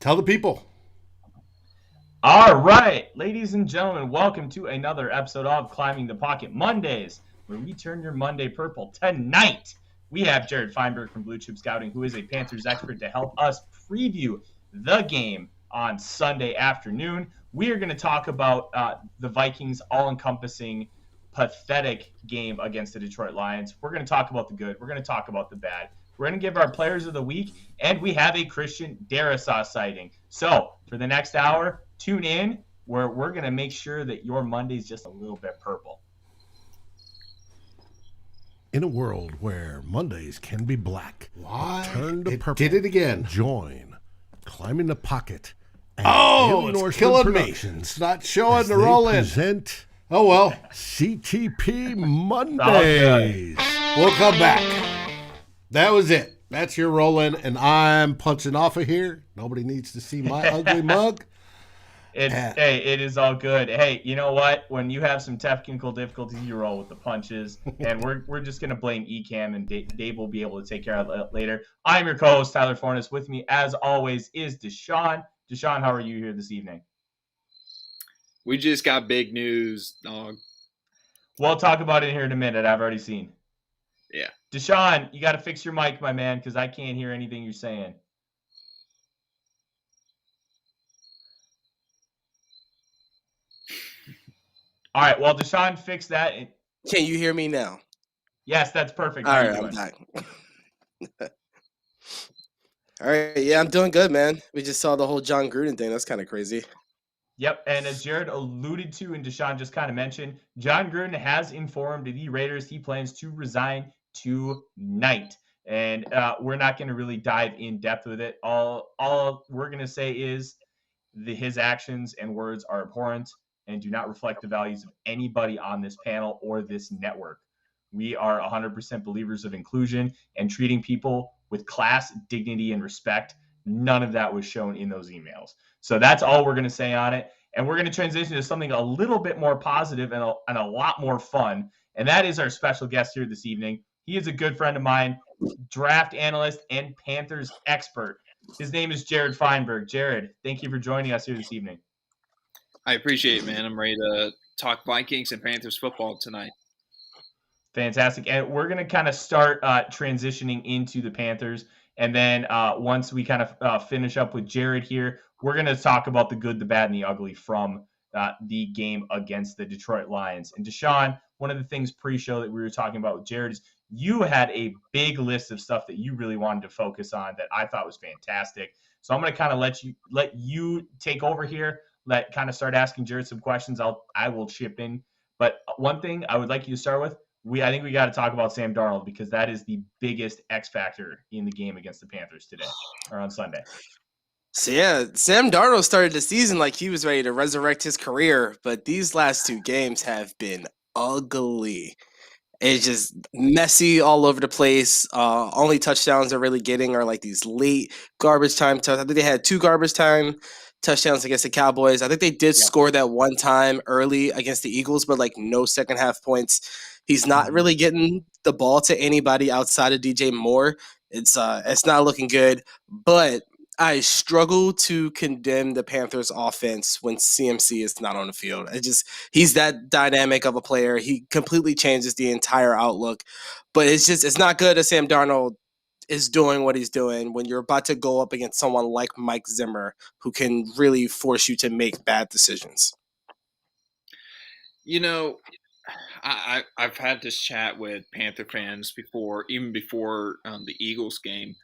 Tell the people. All right, ladies and gentlemen, welcome to another episode of Climbing the Pocket Mondays, where we turn your Monday purple. Tonight, we have Jared Feinberg from Blue Chip Scouting, who is a Panthers expert, to help us preview the game on Sunday afternoon. We are going to talk about the Vikings' all-encompassing, pathetic game against the Detroit Lions. We're going to talk about the good. We're going to talk about the bad. We're going to give our players of the week, and we have a Christian Darrisaw sighting. So, for the next hour, tune in where we're going to make sure that your Monday's just a little bit purple. In a world where Mondays can be black, turn to purple. Did it again. Join Climbing the Pocket. And It's killing me. It's not showing the roll in. Present Oh, well. CTP Mondays. We'll come back. That was it. That's your roll in, and I'm punching off of here. Nobody needs to see my ugly mug. Hey, it is all good. Hey, you know what? When you have some technical difficulties, you roll with the punches. And we're just going to blame Ecamm, and Dave will be able to take care of it later. I'm your co-host, Tyler Fornes. With me, as always, is Deshawn. Deshawn, how are you here this evening? We just got big news, dog. We'll talk about it here in a minute. I've already seen. Yeah. Deshawn, you got to fix your mic, my man, because I can't hear anything you're saying. All right, well, Deshawn fixed that. Can you hear me now? Yes, that's perfect. All right, I'm back. All right, yeah, I'm doing good, man. We just saw the whole John Gruden thing. That's kind of crazy. Yep, and as Jared alluded to and Deshawn just kind of mentioned, John Gruden has informed the Raiders he plans to resign tonight. And we're not going to really dive in depth with it. All we're going to say is his actions and words are abhorrent and do not reflect the values of anybody on this panel or this network. We are 100% believers of inclusion and treating people with class, dignity, and respect. None of that was shown in those emails. So that's all we're going to say on it. And we're going to transition to something a little bit more positive and a lot more fun. And that is our special guest here this evening. He is a good friend of mine, draft analyst and Panthers expert. His name is Jared Feinberg. Jared, thank you for joining us here this evening. I appreciate it, man. I'm ready to talk Vikings and Panthers football tonight. Fantastic. And we're going to kind of start transitioning into the Panthers. And then once we kind of finish up with Jared here, we're going to talk about the good, the bad, and the ugly from the game against the Detroit Lions. And Deshawn, one of the things pre-show that we were talking about with Jared is you had a big list of stuff that you really wanted to focus on that I thought was fantastic. So I'm going to kind of let you take over here, kind of start asking Jared some questions. I will chip in. But one thing I would like you to start with, I think we got to talk about Sam Darnold because that is the biggest X factor in the game against the Panthers today or on Sunday. So, yeah, Sam Darnold started the season like he was ready to resurrect his career, but these last two games have been ugly. It's just messy all over the place. Only touchdowns they're really getting are like these late garbage time. I think they had 2 garbage time touchdowns against the Cowboys. I think they did score that one time early against the Eagles, but like no second half points. He's not really getting the ball to anybody outside of DJ Moore. It's not looking good, but I struggle to condemn the Panthers offense when CMC is not on the field. He's that dynamic of a player. He completely changes the entire outlook, but it's not good that Sam Darnold is doing what he's doing when you're about to go up against someone like Mike Zimmer, who can really force you to make bad decisions. You know, I've had this chat with Panther fans before, even before the Eagles game.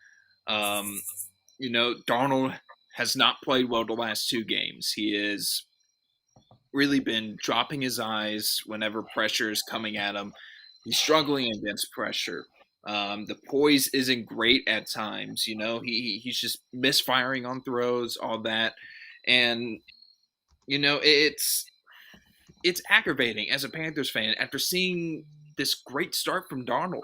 Darnold has not played well the last 2 games. He has really been dropping his eyes whenever pressure is coming at him. He's struggling against pressure. The poise isn't great at times. He's just misfiring on throws, all that. And, it's aggravating as a Panthers fan after seeing this great start from Darnold.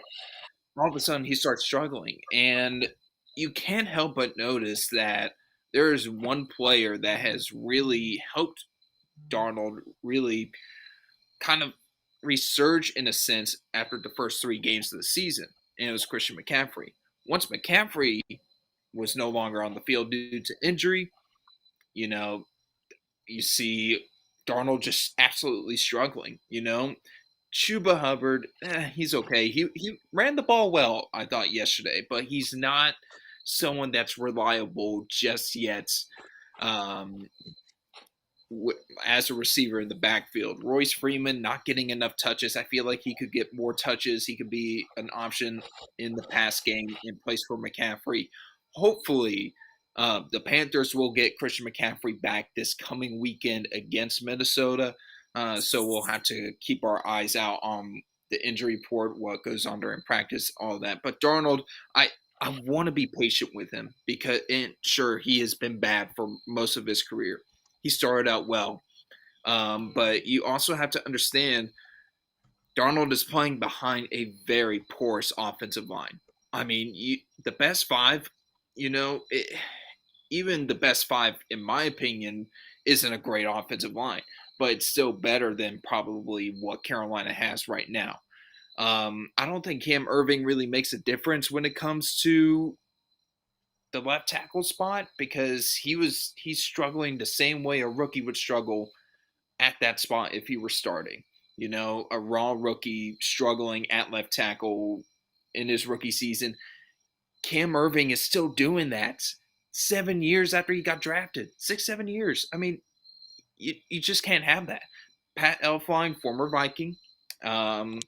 All of a sudden, he starts struggling. And you can't help but notice that there is one player that has really helped Darnold really kind of resurge in a sense after the first 3 games of the season, and it was Christian McCaffrey. Once McCaffrey was no longer on the field due to injury, You know, you see Darnold just absolutely struggling. You know, Chuba Hubbard, he's okay. He ran the ball well, I thought, yesterday, but he's not someone that's reliable just yet. Um, as a receiver in the backfield. Royce Freeman not getting enough touches. I feel like he could get more touches. He could be an option in the pass game in place for McCaffrey. Hopefully, the Panthers will get Christian McCaffrey back this coming weekend against Minnesota. So we'll have to keep our eyes out on the injury report, what goes on during practice, all that. But Darnold, I want to be patient with him because, and sure, he has been bad for most of his career. He started out well. But you also have to understand Darnold is playing behind a very porous offensive line. I mean, the best five, even the best five, in my opinion, isn't a great offensive line, but it's still better than probably what Carolina has right now. I don't think Cam Irving really makes a difference when it comes to the left tackle spot because he's struggling the same way a rookie would struggle at that spot if he were starting. A raw rookie struggling at left tackle in his rookie season. Cam Irving is still doing that 7 years after he got drafted. 6-7 years. I mean, you just can't have that. Pat Elflein, former Viking. You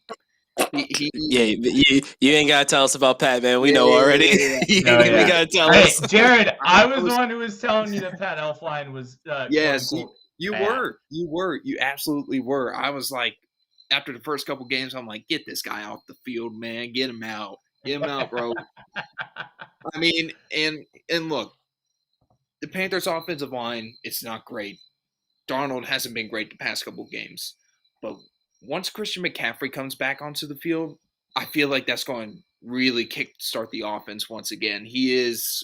ain't gotta tell us about Pat, man. We know already. You gotta tell us. Jared, I was the one who was telling you that Pat Elflein was. Yes, you were. You absolutely were. I was like, after the first couple games, I'm like, get this guy off the field, man. Get him out. Get him out, bro. I mean, and look, the Panthers' offensive line, it's not great. Darnold hasn't been great the past couple games, but once Christian McCaffrey comes back onto the field, I feel like that's going to really kickstart the offense once again. He is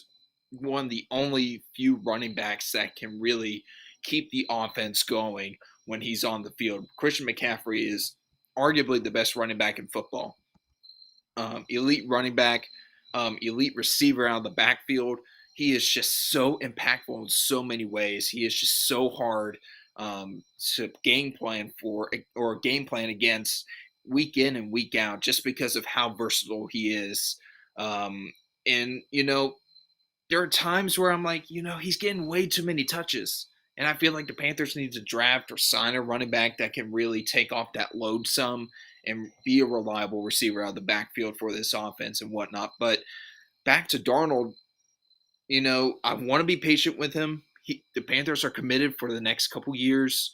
one of the only few running backs that can really keep the offense going when he's on the field. Christian McCaffrey is arguably the best running back in football. Elite running back, elite receiver out of the backfield. He is just so impactful in so many ways. He is just so hard to game plan for or game plan against week in and week out just because of how versatile he is. And, there are times where I'm like, he's getting way too many touches. And I feel like the Panthers need to draft or sign a running back that can really take off that load some and be a reliable receiver out of the backfield for this offense and whatnot. But back to Darnold, I want to be patient with him. The Panthers are committed for the next couple years,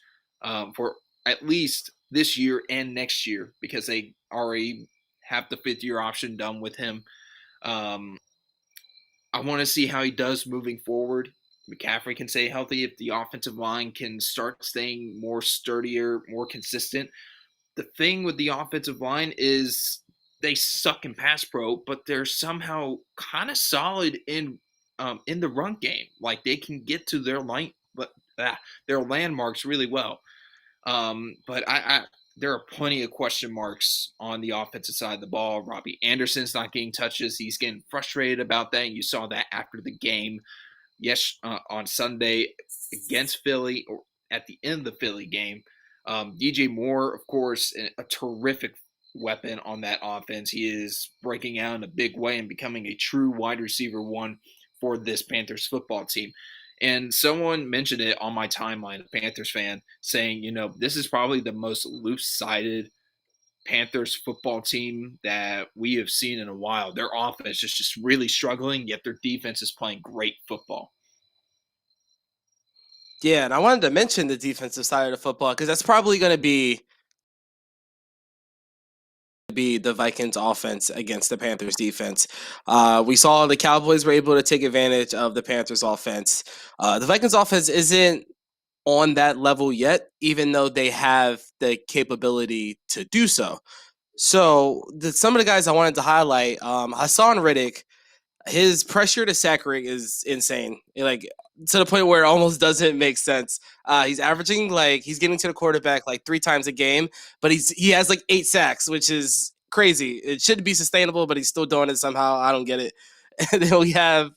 for at least this year and next year, because they already have the 5th-year option done with him. I want to see how he does moving forward. McCaffrey can stay healthy if the offensive line can start staying more sturdier, more consistent. The thing with the offensive line is they suck in pass pro, but they're somehow kind of solid in the run game. Like they can get to their their landmarks really well. But there are plenty of question marks on the offensive side of the ball. Robbie Anderson's not getting touches. He's getting frustrated about that. And you saw that after the game. Yes, on Sunday against Philly, or at the end of the Philly game. DJ Moore, of course, a terrific weapon on that offense. He is breaking out in a big way and becoming a true wide receiver one for this Panthers football team. And someone mentioned it on my timeline, a Panthers fan, saying, this is probably the most loose-sided Panthers football team that we have seen in a while. Their offense is just really struggling, yet their defense is playing great football. Yeah, and I wanted to mention the defensive side of the football because that's probably going to be the Vikings offense against the Panthers defense. We saw the Cowboys were able to take advantage of the Panthers offense. The Vikings offense isn't on that level yet, even though they have the capability to do so. So some of the guys I wanted to highlight, Hassan Riddick, his pressure to sack rate is insane. Like to the point where it almost doesn't make sense. He's averaging he's getting to the quarterback 3 times a game, but he has 8 sacks, which is crazy. It should be sustainable, but he's still doing it somehow. I don't get it. And then we have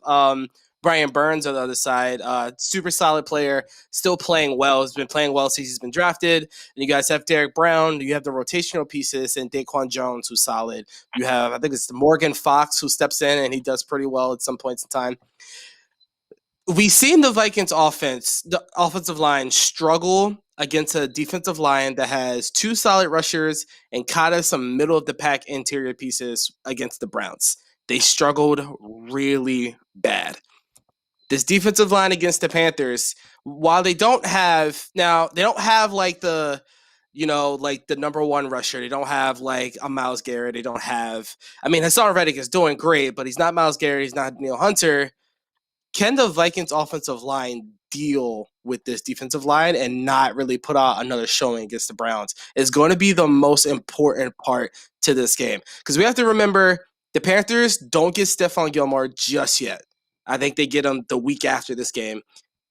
Brian Burns on the other side, super solid player, still playing well. Has been playing well since he's been drafted. And you guys have Derek Brown. You have the rotational pieces, and Daquan Jones, who's solid. You have, I think it's Morgan Fox, who steps in, and he does pretty well at some points in time. We've seen the Vikings offense, the offensive line, struggle against a defensive line that has two solid rushers and kind of some middle of the pack interior pieces against the Browns. They struggled really bad. This defensive line against the Panthers, while they don't have like the, like the number one rusher. They don't have like a Myles Garrett. They don't have, Hassan Reddick is doing great, but he's not Myles Garrett. He's not Neil Hunter. Can the Vikings offensive line deal with this defensive line and not really put out another showing against the Browns is going to be the most important part to this game. Because we have to remember the Panthers don't get Stephon Gilmore just yet. I think they get him the week after this game.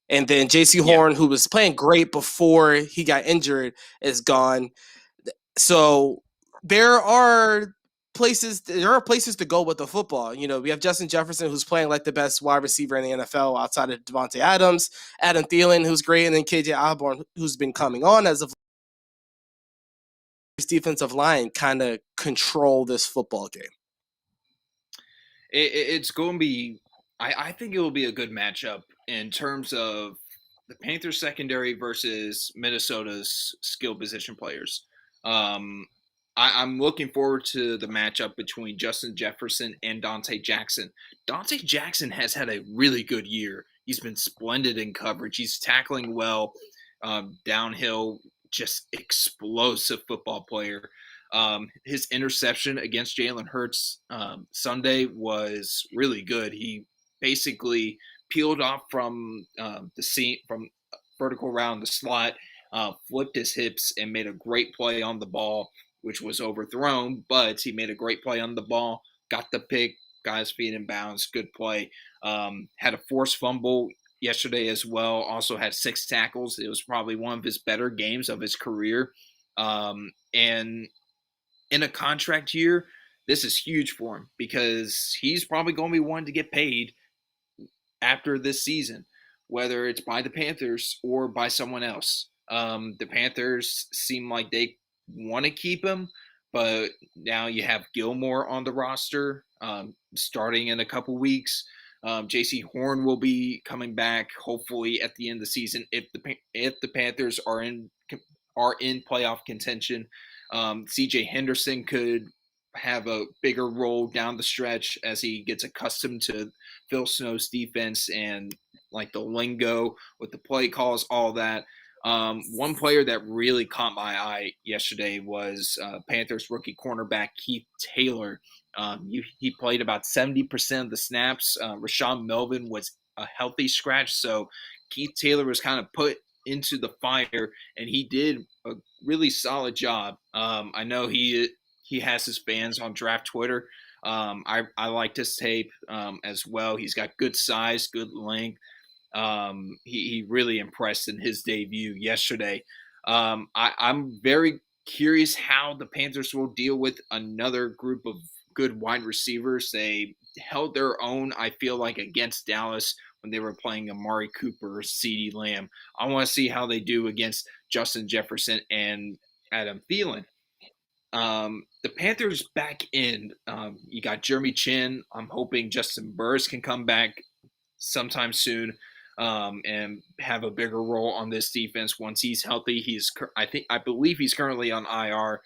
And then J.C. Horn, who was playing great before he got injured, is gone. So there are places to go with the football. We have Justin Jefferson, who's playing like the best wide receiver in the NFL outside of Devontae Adams, Adam Thielen, who's great, and then KJ Osborn, who's been coming on as of this defensive line kind of control this football game. It's going to be, I think it will be a good matchup in terms of the Panthers secondary versus Minnesota's skill position players. I'm looking forward to the matchup between Justin Jefferson and Dante Jackson. Dante Jackson has had a really good year. He's been splendid in coverage. He's tackling well, downhill, just explosive football player. His interception against Jalen Hurts Sunday was really good. He basically peeled off from the seam, from vertical around the slot, flipped his hips, and made a great play on the ball, which was overthrown, but he made a great play on the ball, got the pick, got his feet in bounds, good play. Had a forced fumble yesterday as well, also had 6 tackles. It was probably one of his better games of his career. And in a contract year, this is huge for him because he's probably going to be one to get paid after this season, whether it's by the Panthers or by someone else. The Panthers seem like they want to keep him, but now you have Gilmore on the roster starting in a couple weeks. J.C. Horn will be coming back hopefully at the end of the season if the Panthers are in playoff contention. C.J. Henderson could have a bigger role down the stretch as he gets accustomed to Phil Snow's defense and like the lingo with the play calls, all that. One player that really caught my eye yesterday was Panthers rookie cornerback Keith Taylor. He played about 70% of the snaps. Rashawn Melvin was a healthy scratch, so Keith Taylor was kind of put into the fire, and he did a really solid job. I know he has his fans on Draft Twitter. I liked his tape as well. He's got good size, good length. He really impressed in his debut yesterday. I'm very curious how the Panthers will deal with another group of good wide receivers. They held their own, I feel like, against Dallas when they were playing Amari Cooper or CeeDee Lamb. I want to see how they do against Justin Jefferson and Adam Thielen. The Panthers back end, you got Jeremy Chin. I'm hoping Justin Burris can come back sometime soon and have a bigger role on this defense once he's healthy. I believe he's currently on IR.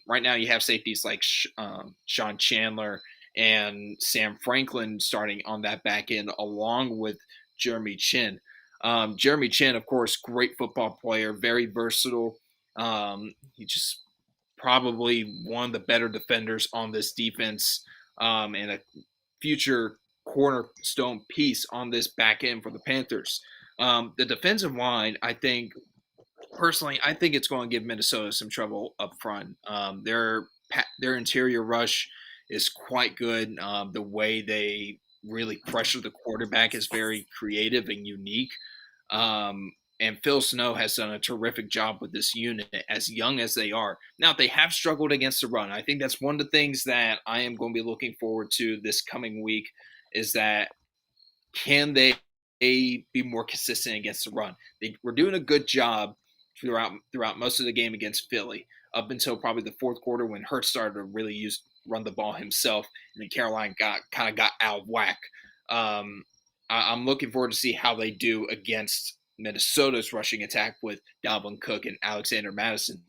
Right now you have safeties like Sean Chandler and Sam Franklin starting on that back end along with Jeremy Chin. Jeremy Chin, of course, great football player, very versatile. He just probably one of the better defenders on this defense and a future cornerstone piece on this back end for the Panthers. The defensive line, I think it's going to give Minnesota some trouble up front. Their interior rush is quite good. The way they really pressure the quarterback is very creative and unique. And Phil Snow has done a terrific job with this unit, as young as they are. Now, they have struggled against the run. I think that's one of the things that I am going to be looking forward to this coming week, is that can they be more consistent against the run? They were doing a good job throughout most of the game against Philly, up until probably the fourth quarter when Hurts started to really run the ball himself, and then Carolina got out of whack. I'm looking forward to see how they do against Minnesota's rushing attack with Dalvin Cook and Alexander Mattison.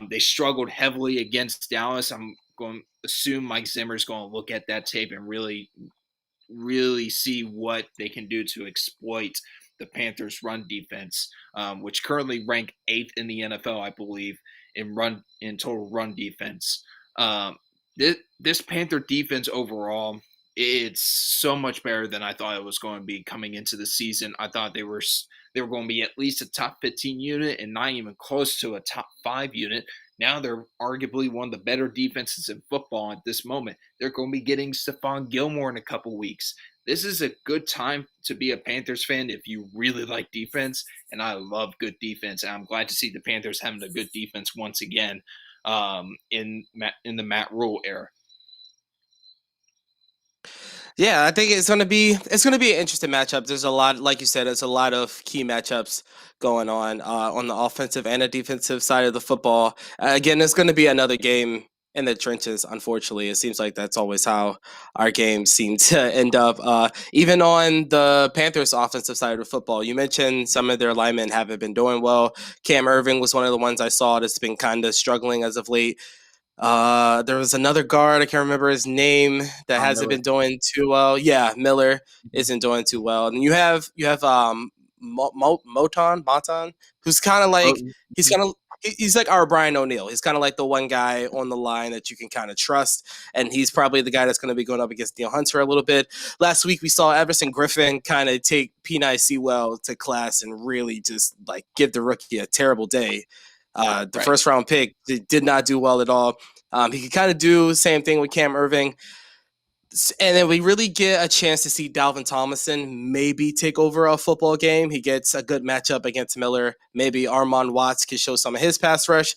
They struggled heavily against Dallas. I'm going to assume Mike Zimmer is going to look at that tape and really see what they can do to exploit the Panthers' run defense, which currently rank 8th in the NFL, I believe, in total run defense. This Panther defense overall, it's so much better than I thought it was going to be coming into the season. I thought they were going to be at least a top 15 unit and not even close to a top 5 unit. Now they're arguably one of the better defenses in football at this moment. They're going to be getting Stephon Gilmore in a couple weeks. This is a good time to be a Panthers fan if you really like defense, and I love good defense. And I'm glad to see the Panthers having a good defense once again in the Matt Rule era. Yeah, I think it's gonna be an interesting matchup. There's a lot, like you said, there's a lot of key matchups going on the offensive and the defensive side of the football. Again, it's going to be another game in the trenches. Unfortunately, it seems like that's always how our games seem to end up. Even on the Panthers' offensive side of the football, you mentioned some of their linemen haven't been doing well. Cam Irving was one of the ones I saw that's been kind of struggling as of late. There was another guard, I can't remember his name, that hasn't been doing too well. Yeah, Miller isn't doing too well. And you have Moton, who's kind of like he's like our Brian O'Neill. He's kind of like the one guy on the line that you can kind of trust, and he's probably the guy that's going to be going up against Neil Hunter a little bit. Last week we saw Everson Griffin kind of take P9 Sewell to class and really just like give the rookie a terrible day. The first round pick did not do well at all. He could kind of do the same thing with Cam Irving. And then we really get a chance to see Dalvin Tomlinson maybe take over a football game. He gets a good matchup against Miller. Maybe Armon Watts could show some of his pass rush.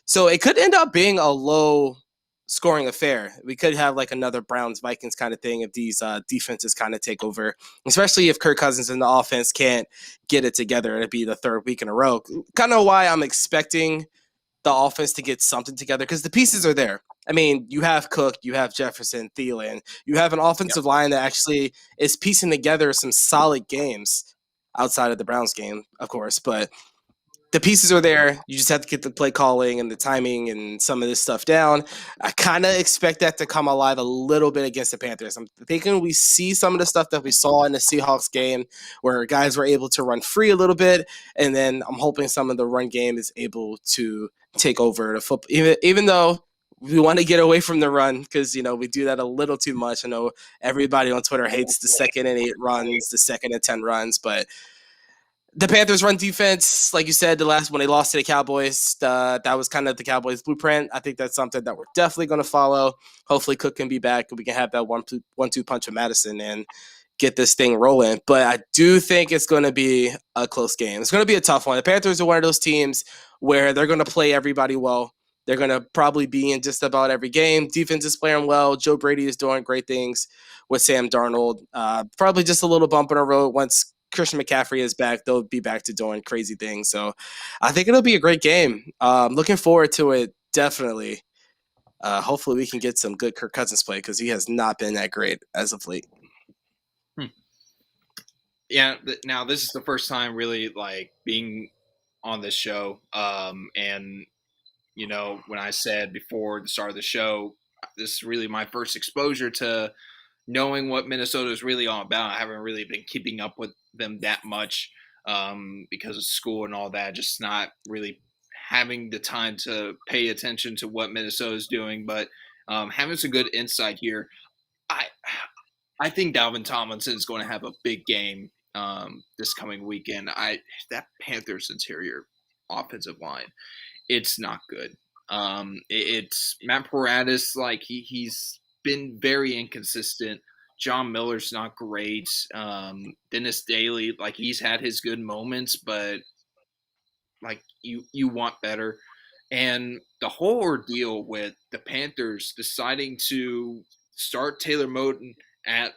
So it could end up being a low scoring affair. We could have like another Browns-Vikings kind of thing if these defenses kind of take over, especially if Kirk Cousins and the offense can't get it together. It'd be the third week in a row. Kind of why I'm expecting the offense to get something together, because the pieces are there. I mean, you have Cook, you have Jefferson, Thielen. You have an offensive line that actually is piecing together some solid games outside of the Browns game, of course. But the pieces are there. You just have to get the play calling and the timing and some of this stuff down. I kind of expect that to come alive a little bit against the Panthers. I'm thinking we see some of the stuff that we saw in the Seahawks game where guys were able to run free a little bit, and then I'm hoping some of the run game is able to take over the football, even though we want to get away from the run because, you know, we do that a little too much. I know everybody on Twitter hates the 2nd and 8 runs, the 2nd and 10 runs, but the Panthers run defense, like you said, when they lost to the Cowboys, that was kind of the Cowboys blueprint. I think that's something that we're definitely going to follow. Hopefully Cook can be back and we can have that 1-2 punch of Mattison and get this thing rolling. But I do think it's going to be a close game. It's going to be a tough one. The Panthers are one of those teams where they're going to play everybody well. They're going to probably be in just about every game. Defense is playing well. Joe Brady is doing great things with Sam Darnold. Probably just a little bump in the road. Once Christian McCaffrey is back, they'll be back to doing crazy things. So I think it'll be a great game. Looking forward to it, definitely. Hopefully we can get some good Kirk Cousins play because he has not been that great as of late. Yeah, now this is the first time really like being on this show. And, you know, when I said before the start of the show, this is really my first exposure to knowing what Minnesota is really all about. I haven't really been keeping up with them that much because of school and all that, just not really having the time to pay attention to what Minnesota is doing, but having some good insight here. I think Dalvin Tomlinson is going to have a big game this coming weekend. That Panthers interior offensive line, it's not good. It's Matt Paradis, like he's been very inconsistent John Miller's not great. Dennis Daly, like he's had his good moments, but like you want better. And the whole ordeal with the Panthers deciding to start Taylor Moton at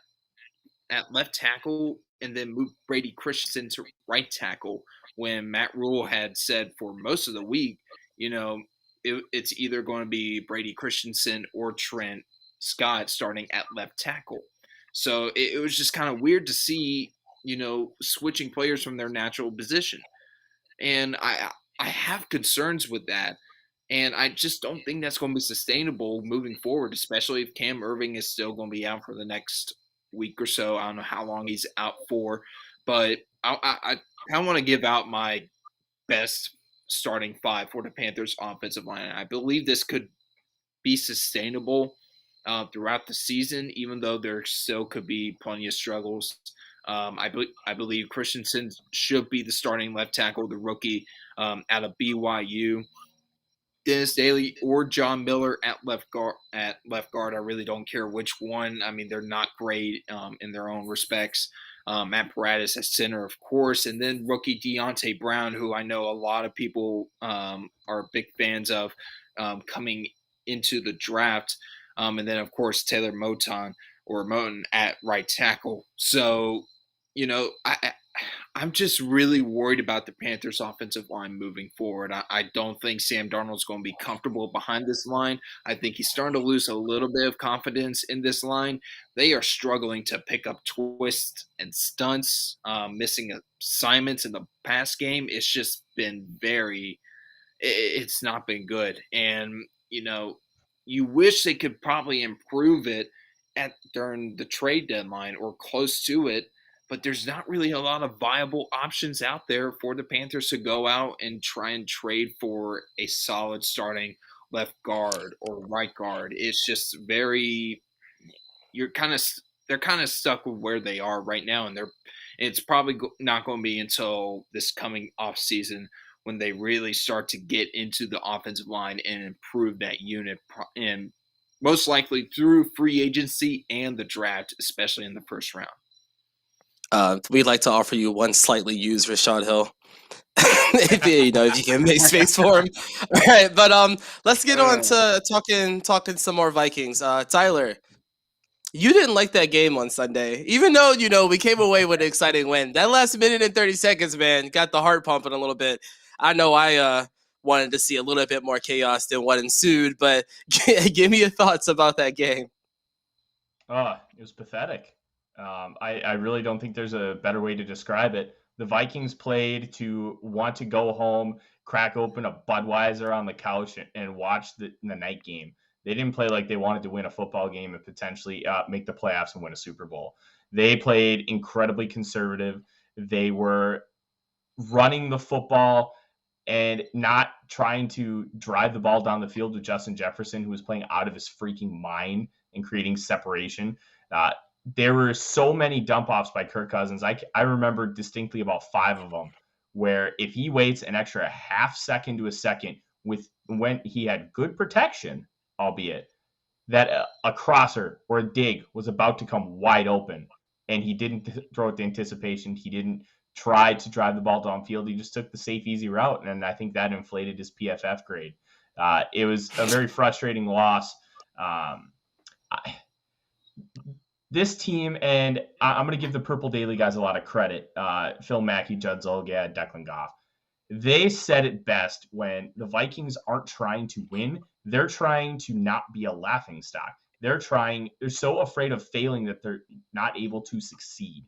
left tackle and then move Brady Christensen to right tackle when Matt Rule had said for most of the week, it's either going to be Brady Christensen or Trent Scott starting at left tackle. So it was just kind of weird to see, switching players from their natural position. And I have concerns with that. And I just don't think that's going to be sustainable moving forward, especially if Cam Irving is still going to be out for the next week or so. I don't know how long he's out for, but I want to give out my best starting five for the Panthers offensive line. I believe this could be sustainable throughout the season, even though there still could be plenty of struggles. I believe Christensen should be the starting left tackle, the rookie out of BYU. Dennis Daly or John Miller at left guard. I really don't care which one. I mean, they're not great in their own respects. Matt Paradis at center, of course, and then rookie Deontay Brown, who I know a lot of people are big fans of coming into the draft. And then, of course, Taylor Moton at right tackle. So, I'm just really worried about the Panthers' offensive line moving forward. I don't think Sam Darnold's going to be comfortable behind this line. I think he's starting to lose a little bit of confidence in this line. They are struggling to pick up twists and stunts, missing assignments in the pass game. It's just been it's not been good. And, you wish they could probably improve it during the trade deadline or close to it. But there's not really a lot of viable options out there for the Panthers to go out and try and trade for a solid starting left guard or right guard. It's just they're kind of stuck with where they are right now, and it's probably not going to be until this coming off season when they really start to get into the offensive line and improve that unit, and most likely through free agency and the draft, especially in the first round. We'd like to offer you one slightly used Rashad Hill. if you can make space for him. All right, but let's get on to talking some more Vikings. Tyler, you didn't like that game on Sunday, even though we came away with an exciting win. That last minute and 30 seconds, man, got the heart pumping a little bit. I know I wanted to see a little bit more chaos than what ensued, but give me your thoughts about that game. It was pathetic. I really don't think there's a better way to describe it. The Vikings played to want to go home, crack open a Budweiser on the couch, and watch the night game. They didn't play like they wanted to win a football game and potentially make the playoffs and win a Super Bowl. They played incredibly conservative. They were running the football and not trying to drive the ball down the field with Justin Jefferson, who was playing out of his freaking mind and creating separation. There were so many dump-offs by Kirk Cousins. I remember distinctly about 5 of them where if he waits an extra half second to a second when he had good protection, albeit, that a crosser or a dig was about to come wide open, and he didn't throw it to anticipation. He didn't try to drive the ball downfield. He just took the safe, easy route, and I think that inflated his PFF grade. It was a very frustrating loss. This team, and I'm going to give the Purple Daily guys a lot of credit, Phil Mackey, Judd Zulgad, Declan Goff. They said it best when the Vikings aren't trying to win. They're trying to not be a laughingstock. They're so afraid of failing that they're not able to succeed.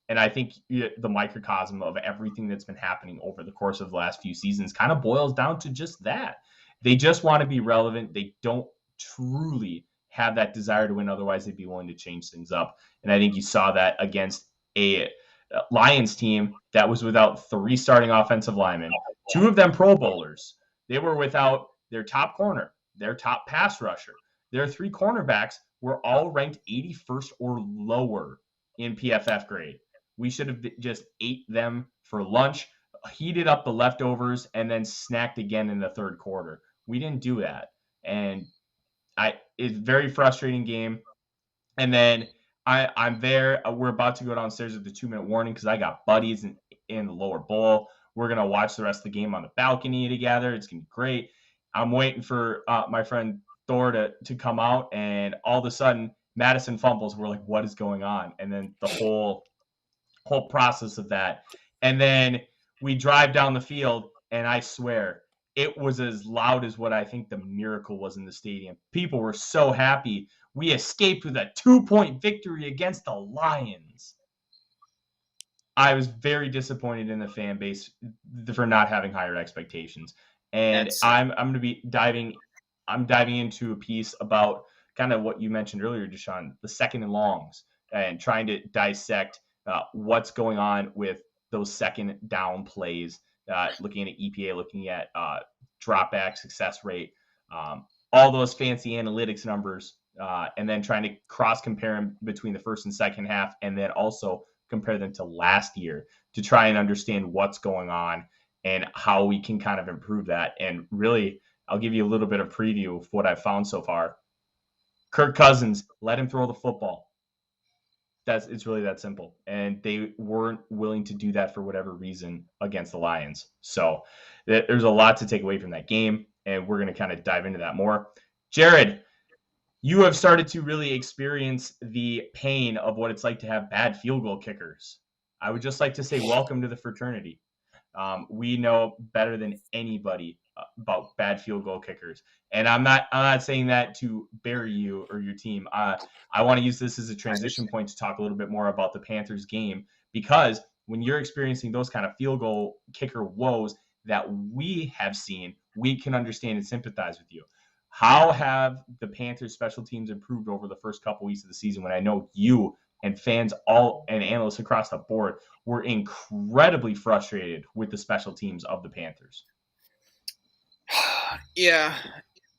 And I think the microcosm of everything that's been happening over the course of the last few seasons kind of boils down to just that. They just want to be relevant. They don't truly have that desire to win. Otherwise, they'd be willing to change things up. And I think you saw that against a Lions team that was without 3 starting offensive linemen, 2 of them Pro Bowlers. They were without their top corner, their top pass rusher. Their 3 cornerbacks were all ranked 81st or lower in PFF grade. We should have just ate them for lunch, heated up the leftovers, and then snacked again in the third quarter. We didn't do that. And it's a very frustrating game. And then I'm there. We're about to go downstairs with the 2-minute warning because I got buddies in the lower bowl. We're going to watch the rest of the game on the balcony together. It's going to be great. I'm waiting for my friend Thor to come out, and all of a sudden, Mattison fumbles. We're like, what is going on? And then the whole process of that. And then we drive down the field, and I swear, it was as loud as what I think the miracle was in the stadium. People were so happy. We escaped with a 2-point victory against the Lions. I was very disappointed in the fan base for not having higher expectations. And I'm going to be diving into a piece about kind of what you mentioned earlier, Deshawn, the second and longs, and trying to dissect what's going on with those second down plays, looking at EPA, looking at dropback success rate, all those fancy analytics numbers, and then trying to cross compare them between the first and second half, and then also compare them to last year to try and understand what's going on and how we can kind of improve that. And really, I'll give you a little bit of preview of what I've found so far. Kirk Cousins, let him throw the football. It's really that simple. And they weren't willing to do that for whatever reason against the Lions. So there's a lot to take away from that game, and we're going to kind of dive into that more. Jared, you have started to really experience the pain of what it's like to have bad field goal kickers. I would just like to say welcome to the fraternity. We know better than anybody about bad field goal kickers. And I'm not saying that to bury you or your team. I want to use this as a transition point to talk a little bit more about the Panthers game, because when you're experiencing those kind of field goal kicker woes that we have seen, we can understand and sympathize with you. How have the Panthers special teams improved over the first couple weeks of the season, when I know you and fans and analysts across the board were incredibly frustrated with the special teams of the Panthers? Yeah.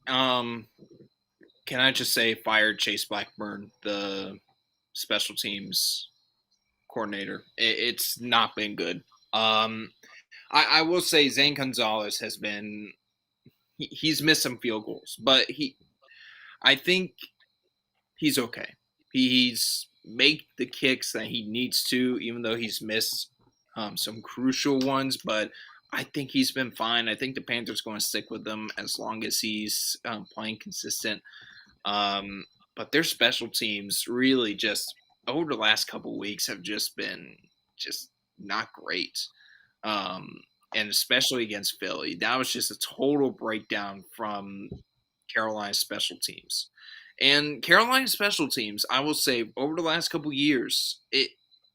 Can I just say fired Chase Blackburn, the special teams coordinator? It's not been good. I will say Zane Gonzalez has been he's missed some field goals, but I think he's okay. He's made the kicks that he needs to, even though he's missed some crucial ones, but I think he's been fine. I think the Panthers going to stick with him as long as he's playing consistent. But their special teams really just over the last couple of weeks have just been just not great. And especially against Philly, that was just a total breakdown from Carolina's special teams. And Carolina special teams, I will say, over the last couple of years,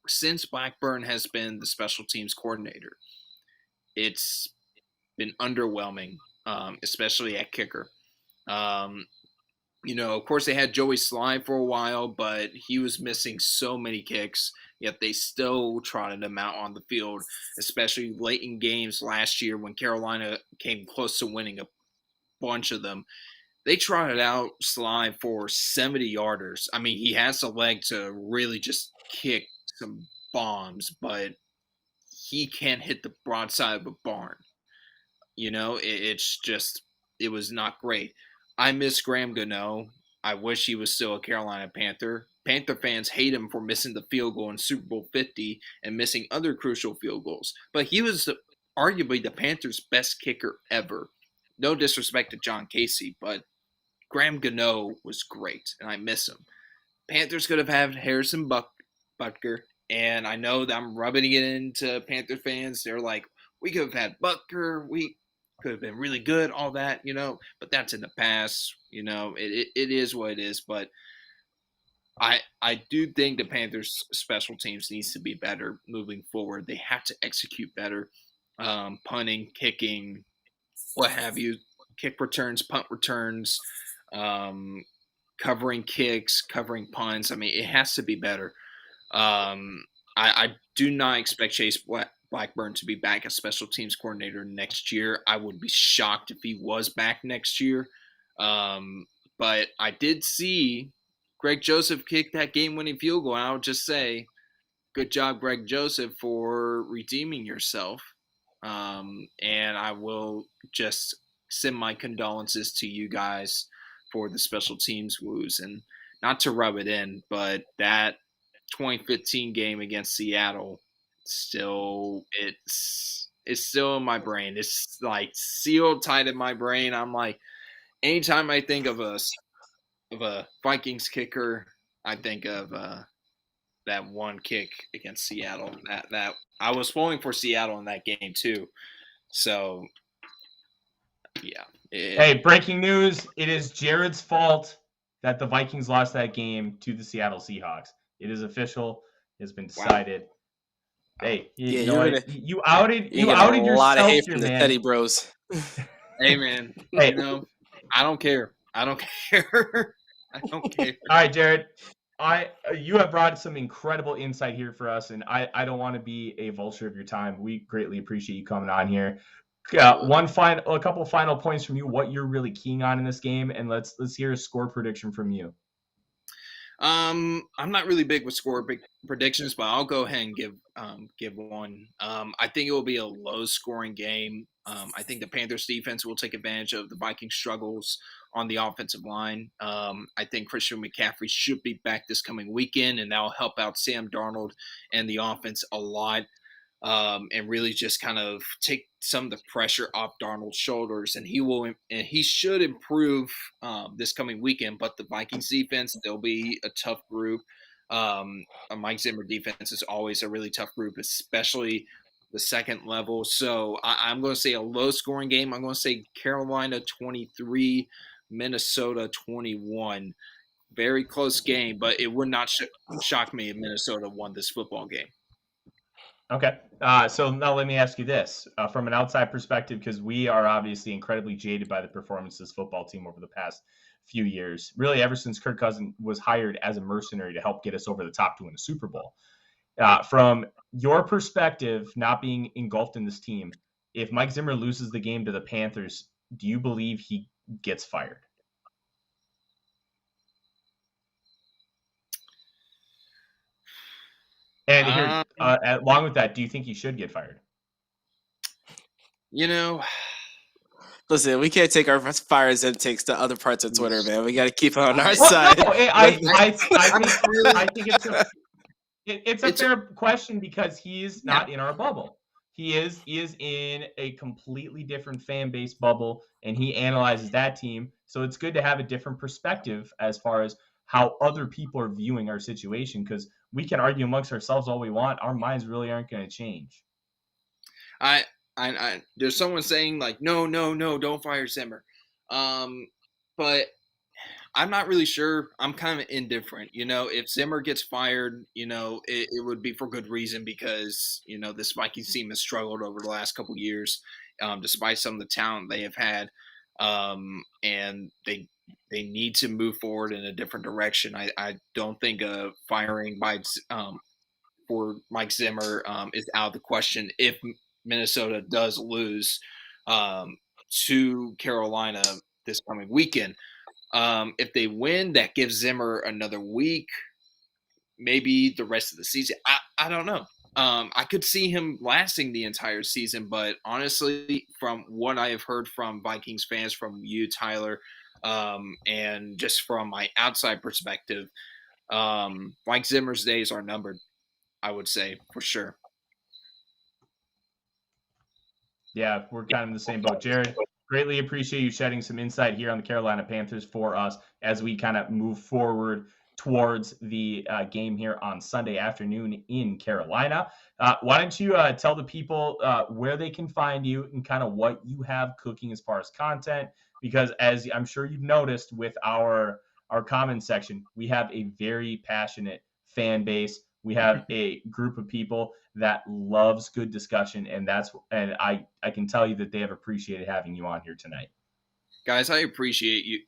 since Blackburn has been the special teams coordinator, it's been underwhelming, especially at kicker. Of course, they had Joey Sly for a while, but he was missing so many kicks, yet they still trotted him out on the field, especially late in games last year when Carolina came close to winning a bunch of them. They trotted out Sly for 70-yarders. I mean, he has the leg to really just kick some bombs, but he can't hit the broadside of a barn. It was not great. I miss Graham Gano. I wish he was still a Carolina Panther. Panther fans hate him for missing the field goal in Super Bowl 50 and missing other crucial field goals. But he was arguably the Panthers' best kicker ever. No disrespect to John Casey, but Graham Gano was great, and I miss him. Panthers could have had Harrison Butker, and I know that I'm rubbing it into Panther fans. They're like, we could have had Butker. We could have been really good, all that, but that's in the past. It is what it is, but I do think the Panthers special teams needs to be better moving forward. They have to execute better, punting, kicking, what have you, kick returns, punt returns, covering kicks, covering punts. I mean, it has to be better. I do not expect Chase Blackburn to be back as special teams coordinator next year. I would be shocked if he was back next year. But I did see Greg Joseph kick that game-winning field goal, and I would just say, good job, Greg Joseph, for redeeming yourself. And I will just send my condolences to you guys for the special teams woes. And not to rub it in, but that 2015 game against Seattle it's still in my brain. It's like sealed tight in my brain. I'm like, anytime I think of a Vikings kicker, I think of that one kick against Seattle. That I was pulling for Seattle in that game too. So yeah. Hey, breaking news. It is Jared's fault that the Vikings lost that game to the Seattle Seahawks. It is official. It has been decided. Wow. Hey, you outed yourself a lot of hate here, from the man. Teddy Bros. Hey, man. Hey, I don't care. I don't care. All right, Jared. You have brought some incredible insight here for us, and I don't want to be a vulture of your time. We greatly appreciate you coming on here. A couple final points from you. What you're really keen on in this game, and let's hear a score prediction from you. I'm not really big with score predictions, but I'll go ahead and give one. I think it will be a low-scoring game. I think the Panthers defense will take advantage of the Vikings struggles on the offensive line. I think Christian McCaffrey should be back this coming weekend, and that will help out Sam Darnold and the offense a lot, and really just kind of take some of the pressure off Darnold's shoulders. And he should improve this coming weekend. But the Vikings defense, they'll be a tough group. A Mike Zimmer defense is always a really tough group, especially the second level. So I'm going to say a low-scoring game. I'm going to say Carolina 23, Minnesota 21. Very close game, but it would not shock me if Minnesota won this football game. Okay. So now let me ask you this. From an outside perspective, because we are obviously incredibly jaded by the performance of this football team over the past few years, really ever since Kirk Cousins was hired as a mercenary to help get us over the top to win a Super Bowl. From your perspective, not being engulfed in this team, if Mike Zimmer loses the game to the Panthers, do you believe he gets fired? And here, along with that, do you think he should get fired? Listen, we can't take our fires and takes to other parts of Twitter, man. We got to keep it on our side. No, I think it's a fair question because he is not in our bubble. He is in a completely different fan base bubble, and he analyzes that team. So it's good to have a different perspective as far as how other people are viewing our situation, because we can argue amongst ourselves all we want. Our minds really aren't going to change. There's someone saying like, no, don't fire Zimmer. But I'm not really sure. I'm kind of indifferent. If Zimmer gets fired, it would be for good reason because, this Vikings team has struggled over the last couple of years, despite some of the talent they have had. And they need to move forward in a different direction. I don't think firing for Mike Zimmer is out of the question if Minnesota does lose to Carolina this coming weekend. If they win, that gives Zimmer another week, maybe the rest of the season. I don't know. I could see him lasting the entire season, but honestly, from what I have heard from Vikings fans, from you, Tyler, and just from my outside perspective, Mike Zimmer's days are numbered, I would say, for sure. Yeah, we're kind of in the same boat. Jared, greatly appreciate you shedding some insight here on the Carolina Panthers for us as we kind of move forward towards the game here on Sunday afternoon in Carolina. Why don't you tell the people where they can find you and kind of what you have cooking as far as content? Because as I'm sure you've noticed with our comment section, we have a very passionate fan base. We have a group of people that loves good discussion, and I can tell you that they have appreciated having you on here tonight. Guys, I appreciate you.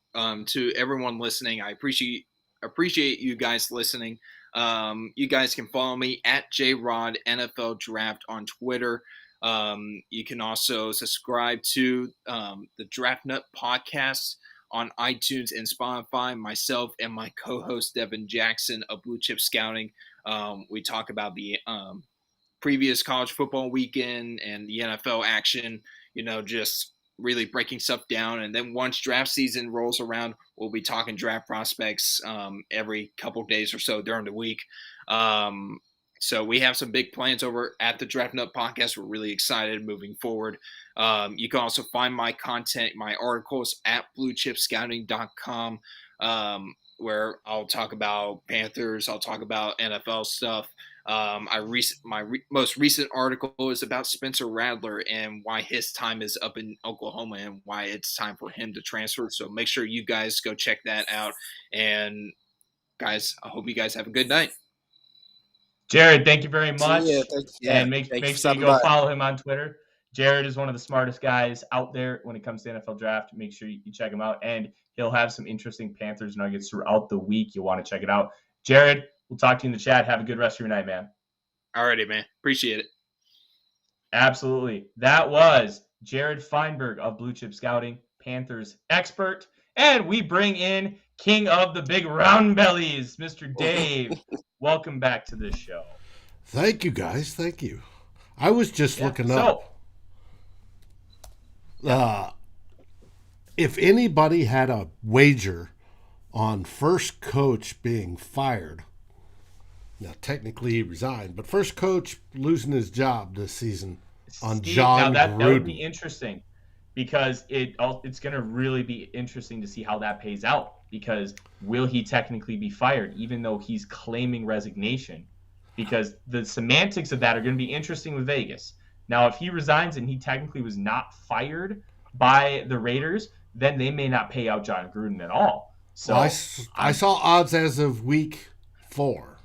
To everyone listening, I appreciate you guys listening. You guys can follow me at JRod NFL Draft on Twitter. You can also subscribe to the Draft Nut podcast on iTunes and Spotify. Myself and my co-host Devin Jackson of Blue Chip Scouting. We talk about the previous college football weekend and the NFL action, just really breaking stuff down. And then once draft season rolls around, we'll be talking draft prospects every couple days or so during the week. So we have some big plans over at the Draft Nut Podcast. We're really excited moving forward. You can also find my content, my articles at bluechipscouting.com, where I'll talk about Panthers. I'll talk about NFL stuff. My most recent article is about Spencer Rattler and why his time is up in Oklahoma and why it's time for him to transfer. So make sure you guys go check that out. And guys, I hope you guys have a good night. Jared, thank you very much. Yeah, make sure you go follow him on Twitter. Jared is one of the smartest guys out there when it comes to NFL draft. Make sure you check him out. And he'll have some interesting Panthers nuggets throughout the week. You'll want to check it out. Jared, we'll talk to you in the chat. Have a good rest of your night, man. Alrighty, man. Appreciate it. Absolutely. That was Jared Feinberg of Blue Chip Scouting, Panthers expert. And we bring in King of the Big Round Bellies, Mr. Dave. Welcome back to this show. Thank you, guys. Thank you. I was just looking up. If anybody had a wager on first coach being fired, now technically he resigned, but first coach losing his job this season on John Gruden. That would be interesting because it's going to really be interesting to see how that pays out. Because will he technically be fired, even though he's claiming resignation? Because the semantics of that are going to be interesting with Vegas. Now, if he resigns and he technically was not fired by the Raiders, then they may not pay out John Gruden at all. So well, I saw odds as of week 4,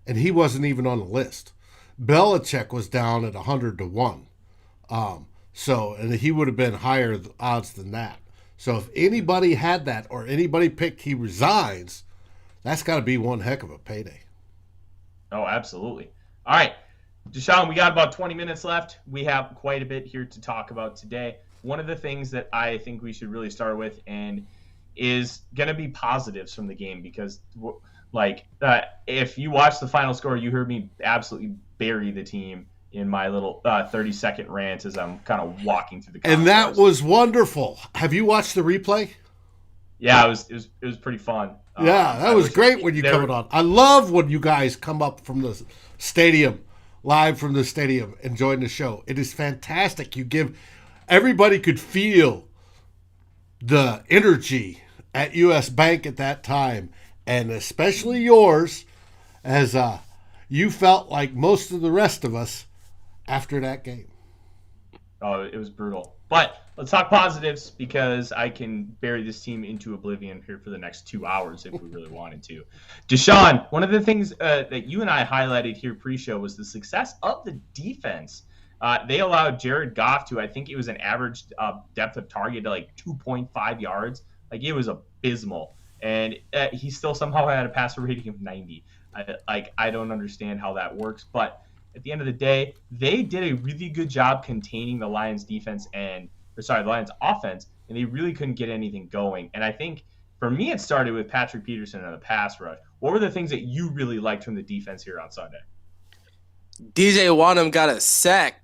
and he wasn't even on the list. Belichick was down at 100-1. And he would have been higher odds than that. So if anybody had that or anybody picked he resigns, that's got to be one heck of a payday. Oh, absolutely. All right, Deshawn, we got about 20 minutes left. We have quite a bit here to talk about today. One of the things that I think we should really start with and is going to be positives from the game because, if you watch the final score, you heard me absolutely bury the team in my little 30-second rant as I'm kind of walking through the contest. And that was wonderful. Have you watched the replay? Yeah, it was pretty fun. Yeah, that was great when you come on. I love when you guys come up from the stadium, live from the stadium, and join the show. It is fantastic. Everybody could feel the energy at U.S. Bank at that time, and especially yours, as you felt like most of the rest of us after that game. Oh, it was brutal. But let's talk positives because I can bury this team into oblivion here for the next 2 hours if we really wanted to. Deshawn, one of the things that you and I highlighted here pre-show was the success of the defense. They allowed Jared Goff to, I think it was an average depth of target to 2.5 yards. It was abysmal. And he still somehow had a passer rating of 90. I don't understand how that works, but at the end of the day, they did a really good job containing the Lions offense, and they really couldn't get anything going. And I think for me, it started with Patrick Peterson and the pass rush. What were the things that you really liked from the defense here on Sunday? DJ Wanham got a sack.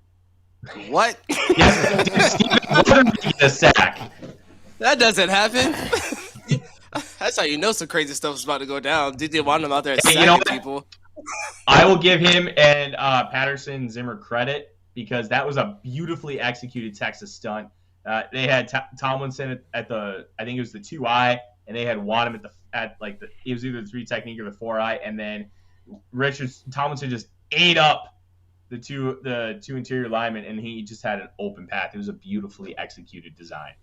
What? Yes, Steven get a sack. That doesn't happen. That's how you know some crazy stuff is about to go down. DJ Wanham out there sacking people. I will give him and Patterson Zimmer credit because that was a beautifully executed Texas stunt. They had Tomlinson at the, I think it was the 2-eye, and they had Wanham it was either the 3 technique or the 4-eye, and then Tomlinson just ate up the two interior linemen, and he just had an open path. It was a beautifully executed design.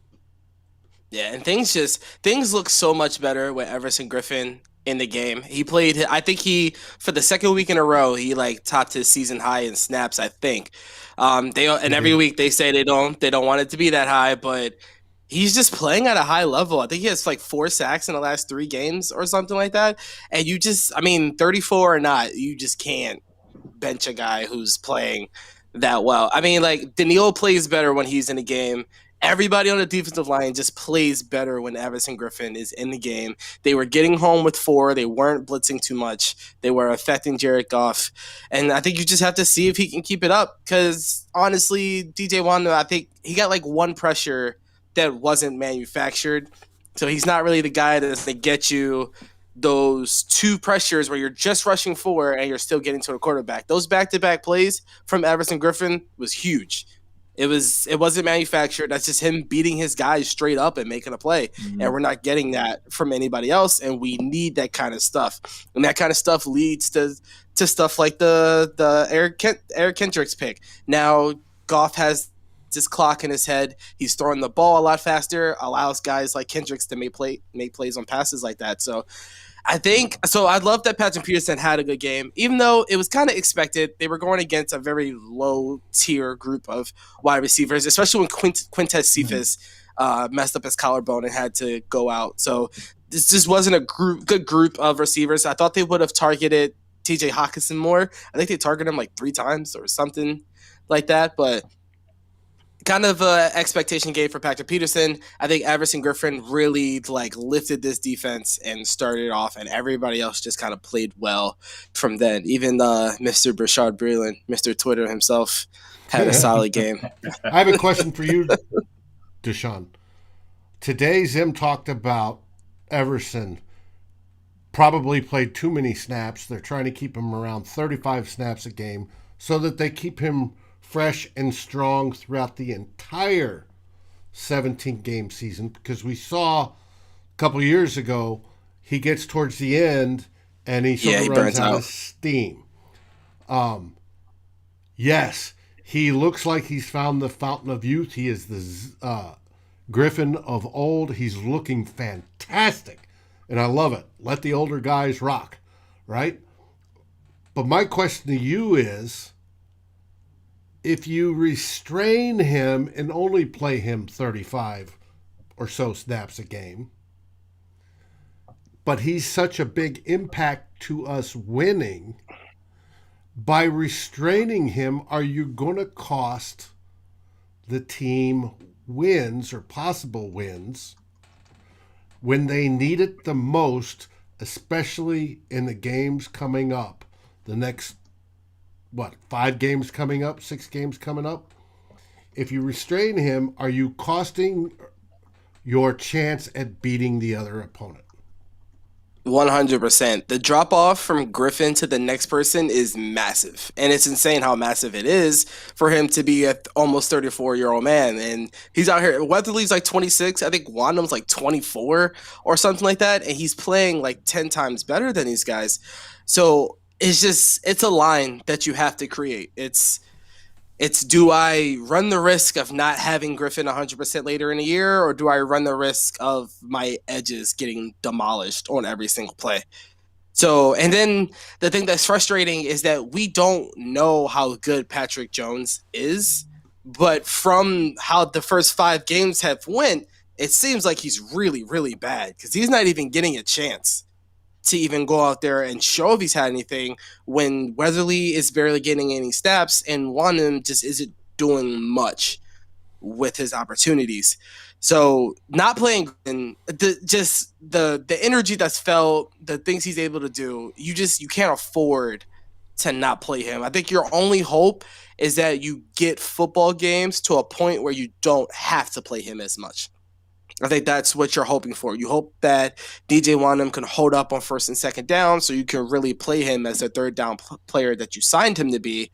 Yeah, and things look so much better with Everson Griffin in the game. He played, I think for the second week in a row, he topped his season high in snaps, I think. Every week they say they don't want it to be that high, but he's just playing at a high level. I think he has 4 sacks in the last 3 games or something like that. And 34 or not, you just can't bench a guy who's playing that well. Daniil plays better when he's in a game. Everybody on the defensive line just plays better when Everson Griffen is in the game. They were getting home with 4. They weren't blitzing too much. They were affecting Jared Goff. And I think you just have to see if he can keep it up because, honestly, DJ Wanda, I think he got like one pressure that wasn't manufactured. So he's not really the guy that's going to get you those 2 pressures where you're just rushing 4 and you're still getting to a quarterback. Those back-to-back plays from Everson Griffen was huge. It wasn't manufactured. That's just him beating his guys straight up and making a play. Mm-hmm. And we're not getting that from anybody else. And we need that kind of stuff. And that kind of stuff leads to stuff like the Eric Kendricks pick. Now Goff has this clock in his head. He's throwing the ball a lot faster, allows guys like Kendricks to make plays on passes like that. So I love that Patrick Peterson had a good game, even though it was kind of expected. They were going against a very low tier group of wide receivers, especially when Quintez Cephas messed up his collarbone and had to go out. So this just wasn't a good group of receivers. I thought they would have targeted TJ Hawkinson more. I think they targeted him like 3 times or something like that, but kind of an expectation game for Patrick Peterson. I think Everson Griffen really lifted this defense and started off, and everybody else just kind of played well from then. Even Mr. Brashad Breeland, Mr. Twitter himself, had a solid game. I have a question for you, Deshawn. Today, Zim talked about Everson probably played too many snaps. They're trying to keep him around 35 snaps a game so that they keep him fresh and strong throughout the entire 17-game season, because we saw a couple years ago he gets towards the end and he sort of runs out of steam. Yes, he looks like he's found the fountain of youth. He is the Griffin of old. He's looking fantastic, and I love it. Let the older guys rock, right? But my question to you is, if you restrain him and only play him 35 or so snaps a game, but he's such a big impact to us winning, by restraining him, are you going to cost the team wins or possible wins when they need it the most, especially in the games coming up, the next 5 games coming up, 6 games coming up? If you restrain him, are you costing your chance at beating the other opponent? 100%. The drop off from Griffin to the next person is massive. And it's insane how massive it is for him to be an almost 34-year-old man. And he's out here. Weatherly's 26. I think Wandham's 24 or something like that. And he's playing 10 times better than these guys. So it's a line that you have to create. It's do I run the risk of not having Griffin 100% later in the year, or do I run the risk of my edges getting demolished on every single play? So, and then the thing that's frustrating is that we don't know how good Patrick Jones is, but from how the first 5 games have went, it seems like he's really, really bad because he's not even getting a chance to even go out there and show if he's had anything when Weatherly is barely getting any snaps and Wandham just isn't doing much with his opportunities. So not playing and the energy that's felt, the things he's able to do, you can't afford to not play him. I think your only hope is that you get football games to a point where you don't have to play him as much. I think that's what you're hoping for. You hope that DJ Wandham can hold up on first and second down so you can really play him as a third down player that you signed him to be.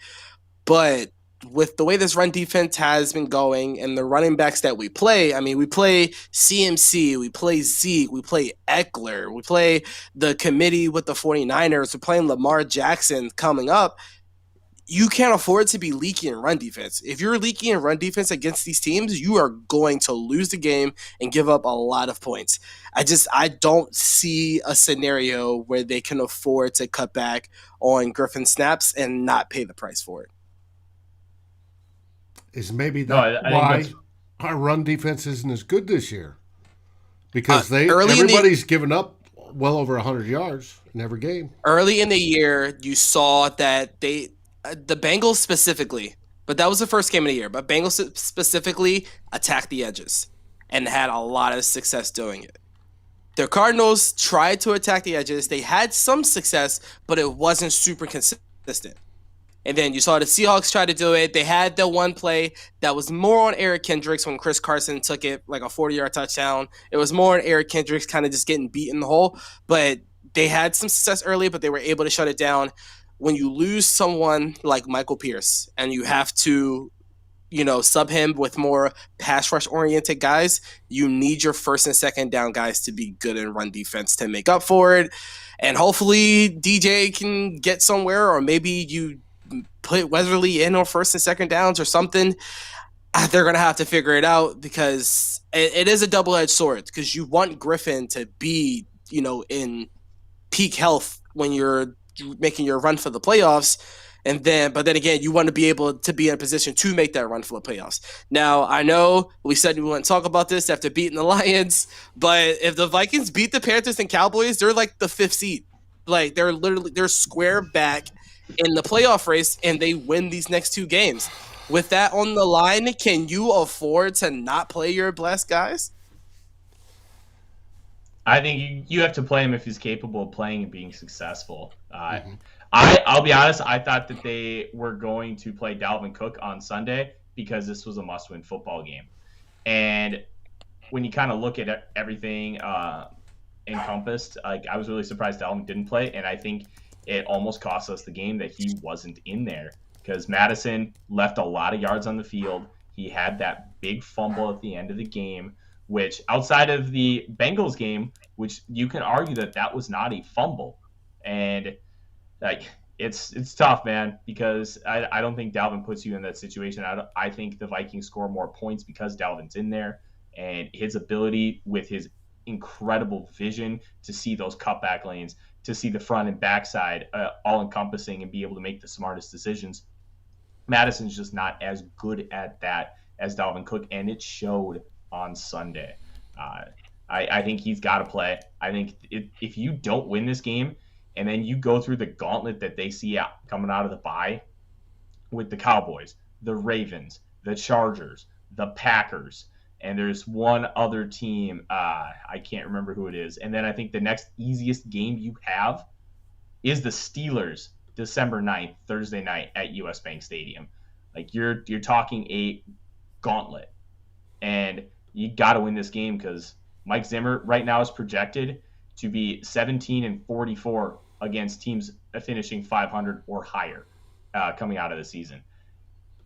But with the way this run defense has been going and the running backs that we play, I mean, we play CMC, we play Zeke, we play Eckler, we play the committee with the 49ers, we're playing Lamar Jackson coming up. You can't afford to be leaky in run defense. If you're leaky in run defense against these teams, you are going to lose the game and give up a lot of points. I don't see a scenario where they can afford to cut back on Griffin snaps and not pay the price for it. Is maybe that why our run defense isn't as good this year? Because everybody's given up well over 100 yards in every game. Early in the year, you saw that the Bengals specifically But that was the first game of the year. But Bengals specifically attacked the edges and had a lot of success doing it. The Cardinals tried to attack the edges. They had some success, but it wasn't super consistent. And then you saw the Seahawks try to do it. They had the one play that was more on Eric Kendricks when Chris Carson took it like a 40-yard touchdown. It was more on Eric Kendricks kind of just getting beat in the hole. But they had some success early, but they were able to shut it down. When you lose someone like Michael Pierce and you have to, sub him with more pass rush oriented guys, you need your first and second down guys to be good in run defense to make up for it. And hopefully DJ can get somewhere, or maybe you put Weatherly in on first and second downs or something. They're going to have to figure it out because it is a double-edged sword, because you want Griffin to be, in peak health when you're making your run for the playoffs. But then again, you want to be able to be in a position to make that run for the playoffs. Now, I know we said we wouldn't talk about this after beating the Lions, but if the Vikings beat the Panthers and Cowboys, they're like the 5th seed. Like they're square back in the playoff race, and they win these next 2 games. With that on the line, can you afford to not play your blessed guys? I think you have to play him if he's capable of playing and being successful. I'll be honest, I thought that they were going to play Dalvin Cook on Sunday because this was a must-win football game. And when you kind of look at everything encompassed, I was really surprised Dalvin didn't play, and I think it almost cost us the game that he wasn't in there, because Mattison left a lot of yards on the field. He had that big fumble at the end of the game, which outside of the Bengals game, which you can argue that was not a fumble. And it's tough, man, because I don't think Dalvin puts you in that situation. I think the Vikings score more points because Dalvin's in there, and his ability with his incredible vision to see those cutback lanes, to see the front and backside all encompassing and be able to make the smartest decisions. Mattison's just not as good at that as Dalvin Cook, and it showed on Sunday. I think he's got to play. I think if you don't win this game and then you go through the gauntlet that they see coming out of the bye with the Cowboys, the Ravens, the Chargers, the Packers, and there's one other team, I can't remember who it is. And then I think the next easiest game you have is the Steelers, December 9th, Thursday night at US Bank Stadium. Like you're talking a gauntlet. And you got to win this game, because Mike Zimmer right now is projected to be 17-44 against teams finishing 500 or higher coming out of the season.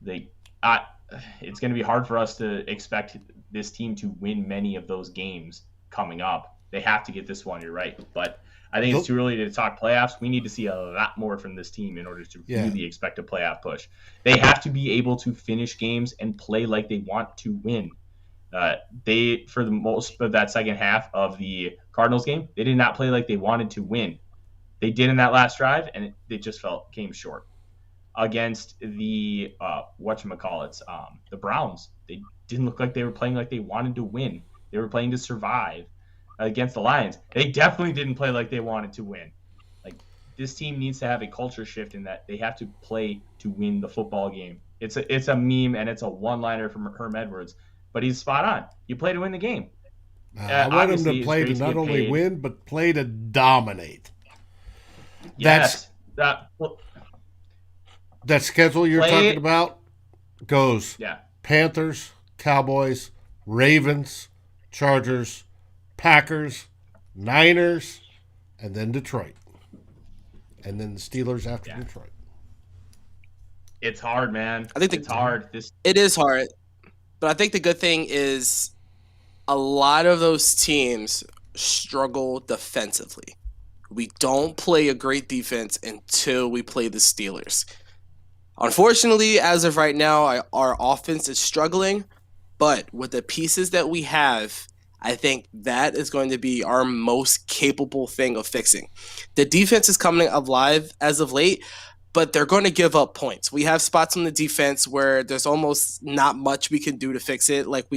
It's going to be hard for us to expect this team to win many of those games coming up. They have to get this one, you're right. But I think it's too early to talk playoffs. We need to see a lot more from this team in order to really expect a playoff push. They have to be able to finish games and play like they want to win. They, for the most of that second half of the Cardinals game, they did not play like they wanted to win. They did in that last drive, and they just came short. Against the the Browns, they didn't look like they were playing like they wanted to win. They were playing to survive. Against the Lions, they definitely didn't play like they wanted to win. Like, this team needs to have a culture shift in that they have to play to win the football game. It's a meme, and it's a one-liner from Herm Edwards, but he's spot on. You play to win the game. I want him to play to not only win, but play to dominate. Yes. That schedule you're talking about goes Panthers, Cowboys, Ravens, Chargers, Packers, Niners, and then Detroit. And then the Steelers after Detroit. It's hard, man. I think it's hard. It is hard. But I think the good thing is a lot of those teams struggle defensively. We don't play a great defense until we play the Steelers. Unfortunately, as of right now, our offense is struggling. But with the pieces that we have, I think that is going to be our most capable thing of fixing. The defense is coming alive as of late, but they're going to give up points. We have spots on the defense where there's almost not much we can do to fix it. Like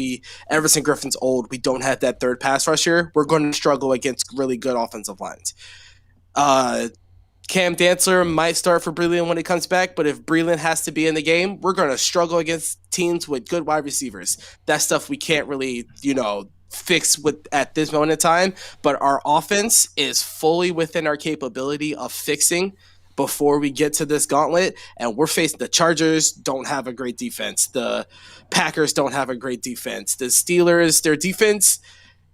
Everson Griffin's old. We don't have that third pass rusher. We're going to struggle against really good offensive lines. Cam Dantzler might start for Breland when he comes back, but if Breland has to be in the game, we're going to struggle against teams with good wide receivers. That's stuff we can't really, fix with at this moment in time, but our offense is fully within our capability of fixing before we get to this gauntlet, and we're facing the Chargers don't have a great defense. The Packers don't have a great defense. The Steelers, their defense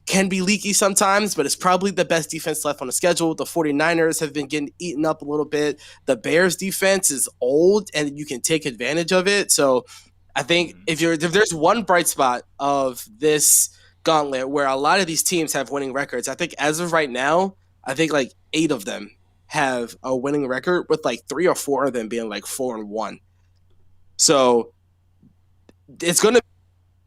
can be leaky sometimes, but it's probably the best defense left on the schedule. The 49ers have been getting eaten up a little bit. The Bears defense is old, and you can take advantage of it. So I think if there's one bright spot of this gauntlet where a lot of these teams have winning records, I think as of right now, I think like 8 of them have a winning record, with like 3 or 4 of them being like 4-1. So it's going to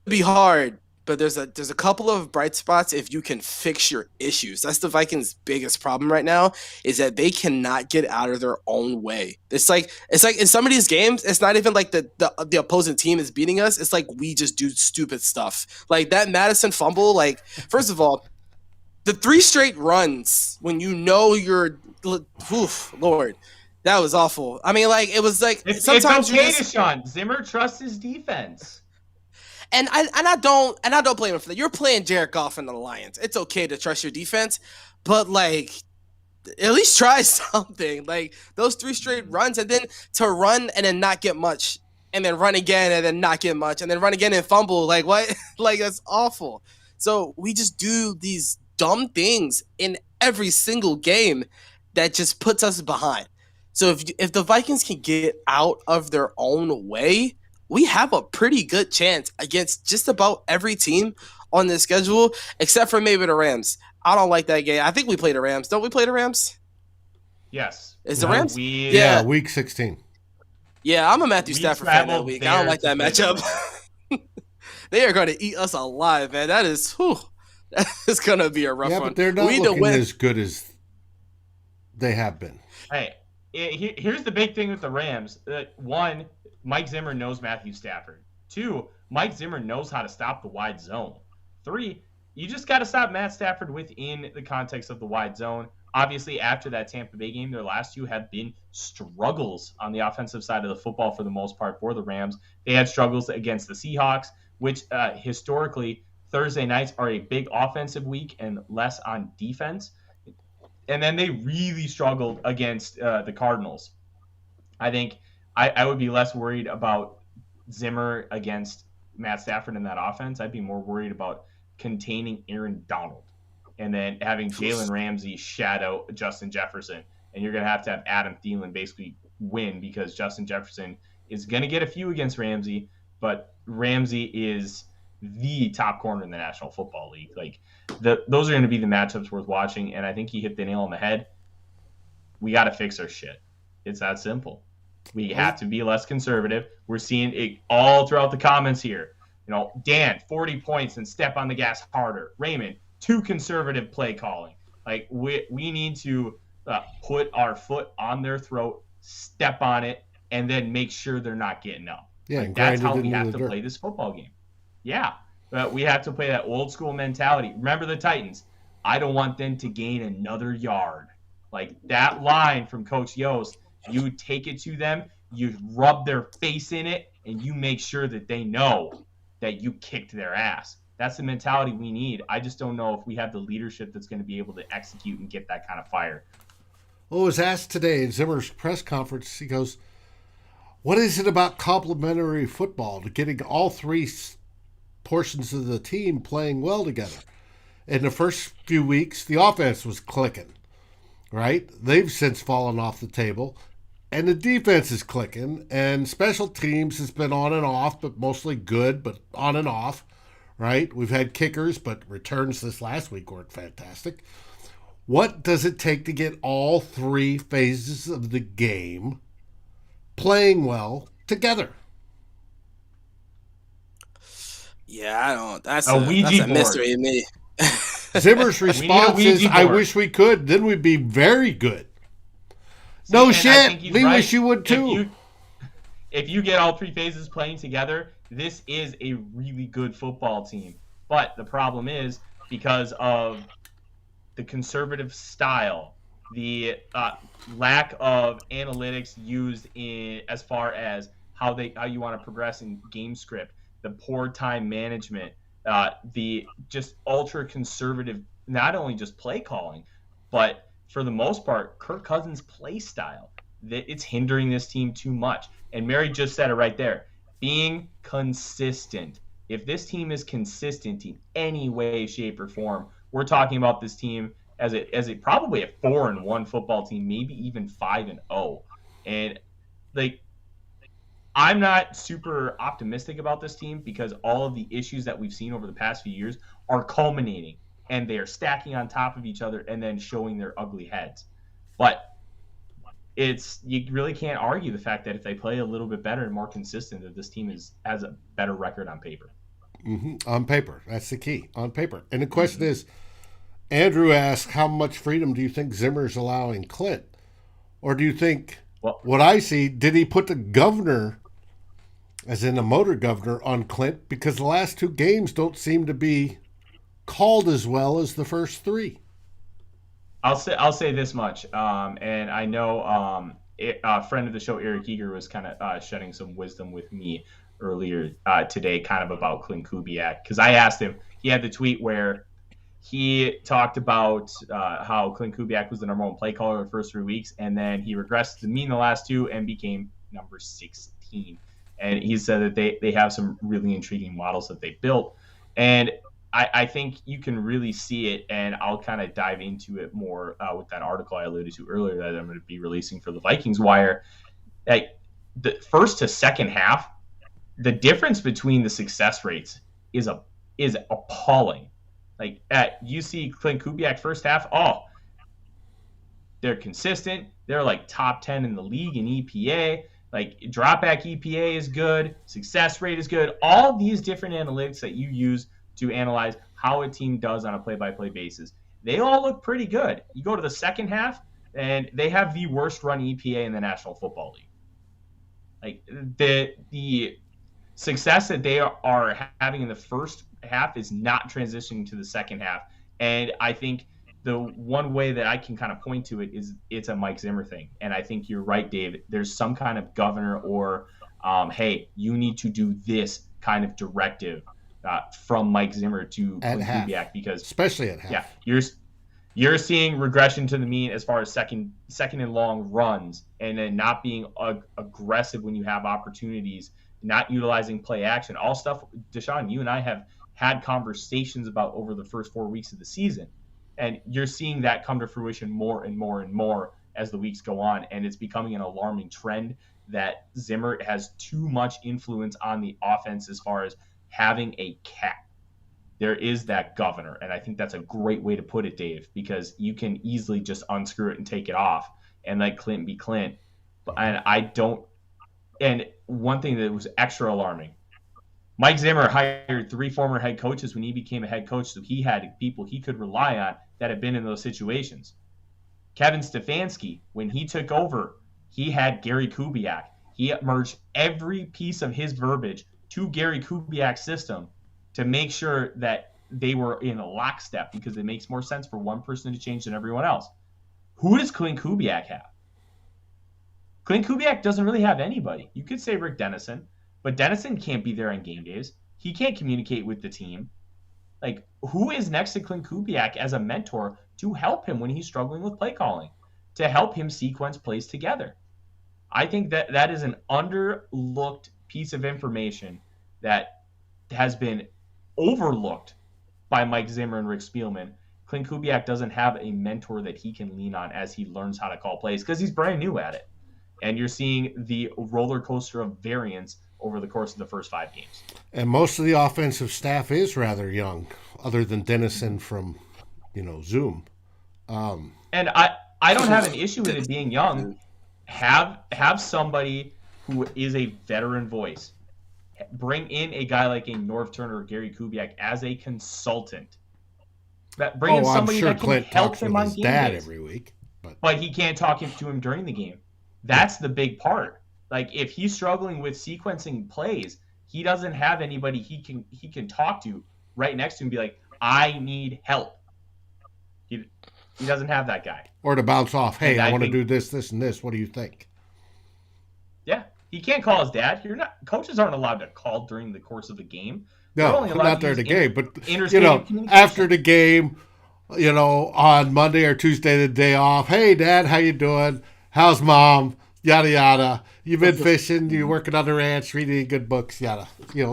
be hard, but there's a couple of bright spots if you can fix your issues. That's the Vikings' biggest problem right now, is that they cannot get out of their own way. It's like in some of these games, it's not even like the opposing team is beating us. It's like we just do stupid stuff. Like that Mattison fumble, like, first of all, the 3 straight runs when you're Lord, that was awful. I mean, like, it was like sometimes it's okay, Deshawn. Zimmer trusts his defense. And I don't blame him for that. You're playing Jared Goff and the Lions. It's okay to trust your defense, but like at least try something. Like those 3 straight runs, and then to run and then not get much, and then run again and then not get much, and then run again and fumble. Like what? Like that's awful. So we just do these dumb things in every single game that just puts us behind. So if the Vikings can get out of their own way, we have a pretty good chance against just about every team on the schedule, except for maybe the Rams. I don't like that game. I think we play the Rams. Don't we play the Rams? Yes. Is the Rams? Yeah, week 16. Yeah, I'm a Matthew Stafford fan that week. I don't like that matchup. They are going to eat us alive, man. That is going to be a rough one. Yeah, but they're not looking as good as they have been. Hey, here's the big thing with the Rams. 1, Mike Zimmer knows Matthew Stafford. 2, Mike Zimmer knows how to stop the wide zone. 3, you just got to stop Matt Stafford within the context of the wide zone. Obviously, after that Tampa Bay game, their last 2 have been struggles on the offensive side of the football for the most part for the Rams. They had struggles against the Seahawks, which historically Thursday nights are a big offensive week and less on defense. And then they really struggled against the Cardinals. I think I would be less worried about Zimmer against Matt Stafford in that offense. I'd be more worried about containing Aaron Donald and then having Jalen Ramsey shadow Justin Jefferson. And you're going to have Adam Thielen basically win because Justin Jefferson is going to get a few against Ramsey, but Ramsey is the top corner in the National Football League. Like those are going to be the matchups worth watching, and I think he hit the nail on the head. We got to fix our shit. It's that simple. We have to be less conservative. We're seeing it all throughout the comments here. You know, Dan, 40 points and step on the gas harder. Raymond, too conservative play calling. Like we need to put our foot on their throat, step on it, and then make sure they're not getting up. Yeah, like, that's how we have to play this football game. Yeah, but we have to play that old school mentality. Remember the Titans. I don't want them to gain another yard. Like that line from Coach Yost, you take it to them, you rub their face in it, and you make sure that they know that you kicked their ass. That's the mentality we need. I just don't know if we have the leadership that's going to be able to execute and get that kind of fire. Well, I was asked today in Zimmer's press conference, he goes, what is it about complementary football to getting all 3 portions of the team playing well together? In the first few weeks, the offense was clicking, right? They've since fallen off the table, and the defense is clicking, and special teams has been on and off, but mostly good, but on and off, right? We've had kickers, but returns this last week weren't fantastic. What does it take to get all 3 phases of the game playing well together? Yeah, I don't. That's a mystery to me. Zimmer's response is, I wish we could. Then we'd be very good. See, no shit. We right. Wish you would too. If you get all 3 phases playing together, this is a really good football team. But the problem is, because of the conservative style the lack of analytics used in as far as how you want to progress in game script, the poor time management, the just ultra conservative, not only just play calling, but for the most part, Kirk Cousins' play style, that it's hindering this team too much. And Mary just said it right there, being consistent. If this team is consistent in any way, shape, or form, we're talking about this team as a probably a 4-1 football team, maybe even 5-0. And like, I'm not super optimistic about this team because all of the issues that we've seen over the past few years are culminating and they are stacking on top of each other and then showing their ugly heads. But you really can't argue the fact that if they play a little bit better and more consistent, that this team has a better record on paper. Mm-hmm. On paper. That's the key. On paper. And the question is, Andrew asked, how much freedom do you think Zimmer's allowing Clint? Or do you think, what I see, did he put the governor, as in the motor governor, on Clint? Because the last 2 games don't seem to be called as well as the first 3. I'll say this much, and I know a friend of the show, Eric Eager, was kind of shedding some wisdom with me earlier today, kind of about Clint Kubiak, because I asked him. He had the tweet where he talked about how Clint Kubiak was the number 1 play caller the first 3 weeks, and then he regressed to mean the last 2 and became number 16. And he said that they have some really intriguing models that they built, and I think you can really see it, and I'll kind of dive into it more with that article I alluded to earlier that I'm going to be releasing for the Vikings Wire. Like, the first to second half, the difference between the success rates is appalling. Like, you see Clint Kubiak first half, they're consistent. They're like top 10 in the league in EPA. Like, dropback EPA is good. Success rate is good. All these different analytics that you use to analyze how a team does on a play-by-play basis, they all look pretty good. You go to the second half, and they have the worst run EPA in the National Football League. Like, the success that they are having in the first half is not transitioning to the second half. And I think the one way that I can kind of point to it is it's a Mike Zimmer thing. And I think you're right, Dave. There's some kind of governor or, hey, you need to do this kind of directive from Mike Zimmer to Kubiak, because especially at half. Yeah, you're seeing regression to the mean as far as second and long runs, and then not being aggressive when you have opportunities, not utilizing play action, all stuff. Deshawn, you and I have had conversations about over the first 4 weeks of the season, and you're seeing that come to fruition more and more and more as the weeks go on, and it's becoming an alarming trend that Zimmer has too much influence on the offense as far as having a cap. There is that governor, and I think that's a great way to put it, Dave, because you can easily just unscrew it and take it off and let Clint be Clint. And one thing that was extra alarming, Mike Zimmer hired 3 former head coaches when he became a head coach, so he had people he could rely on that have been in those situations. Kevin Stefanski, when he took over, he had Gary Kubiak. He merged every piece of his verbiage to Gary Kubiak's system to make sure that they were in a lockstep, because it makes more sense for one person to change than everyone else. Who does Clint Kubiak have? Clint Kubiak doesn't really have anybody. You could say Rick Dennison, but Dennison can't be there on game days. He can't communicate with the team. Like, who is next to Clint Kubiak as a mentor to help him when he's struggling with play calling, to help him sequence plays together? I think that is an underlooked piece of information that has been overlooked by Mike Zimmer and Rick Spielman. Clint Kubiak doesn't have a mentor that he can lean on as he learns how to call plays, because he's brand new at it. And you're seeing the roller coaster of variance over the course of the first 5 games. And most of the offensive staff is rather young, other than Dennison from, Zoom. And I don't have an issue with it being young. Have somebody who is a veteran voice. Bring in a guy like a Norv Turner or Gary Kubiak as a consultant. Bring in somebody I'm sure that can Clint help talks him with on his game dad days. every week. But he can't talk to him during the game. That's the big part. Like, if he's struggling with sequencing plays, he doesn't have anybody he can talk to right next to him and be like, I need help. He doesn't have that guy. Or to bounce off, hey, And I I want to think- do this, this, and this. What do you think? Yeah, he can't call his dad. Coaches aren't allowed to call during the course of the game. They're No, only allowed not to during the use game, but interstate communication. after the game, on Monday or Tuesday, the day off. Hey, Dad, how you doing? How's Mom? Yada yada. You been fishing? You working on the ranch? Reading good books? Yada.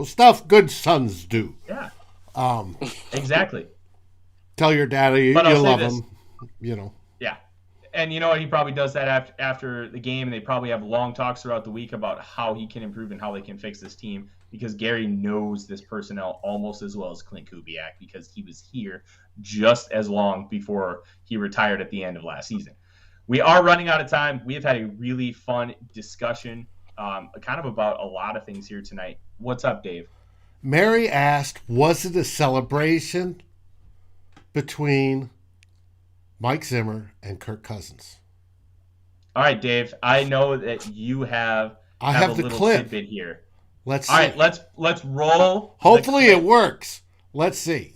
Stuff good sons do. Yeah, Um, exactly. tell your daddy you But I'll say love this. him. Yeah. And you know what? He probably does that after the game, and they probably have long talks throughout the week about how he can improve and how they can fix this team, because Gary knows this personnel almost as well as Clint Kubiak, because he was here just as long before he retired at the end of last season. We are running out of time. We have had a really fun discussion kind of about a lot of things here tonight. What's up, Dave? Mary asked, was it a celebration between Mike Zimmer and Kirk Cousins? All right, Dave. I know that you have have a the little clip. tidbit here. Let's see. All right, let's roll. Hopefully it works. Let's see.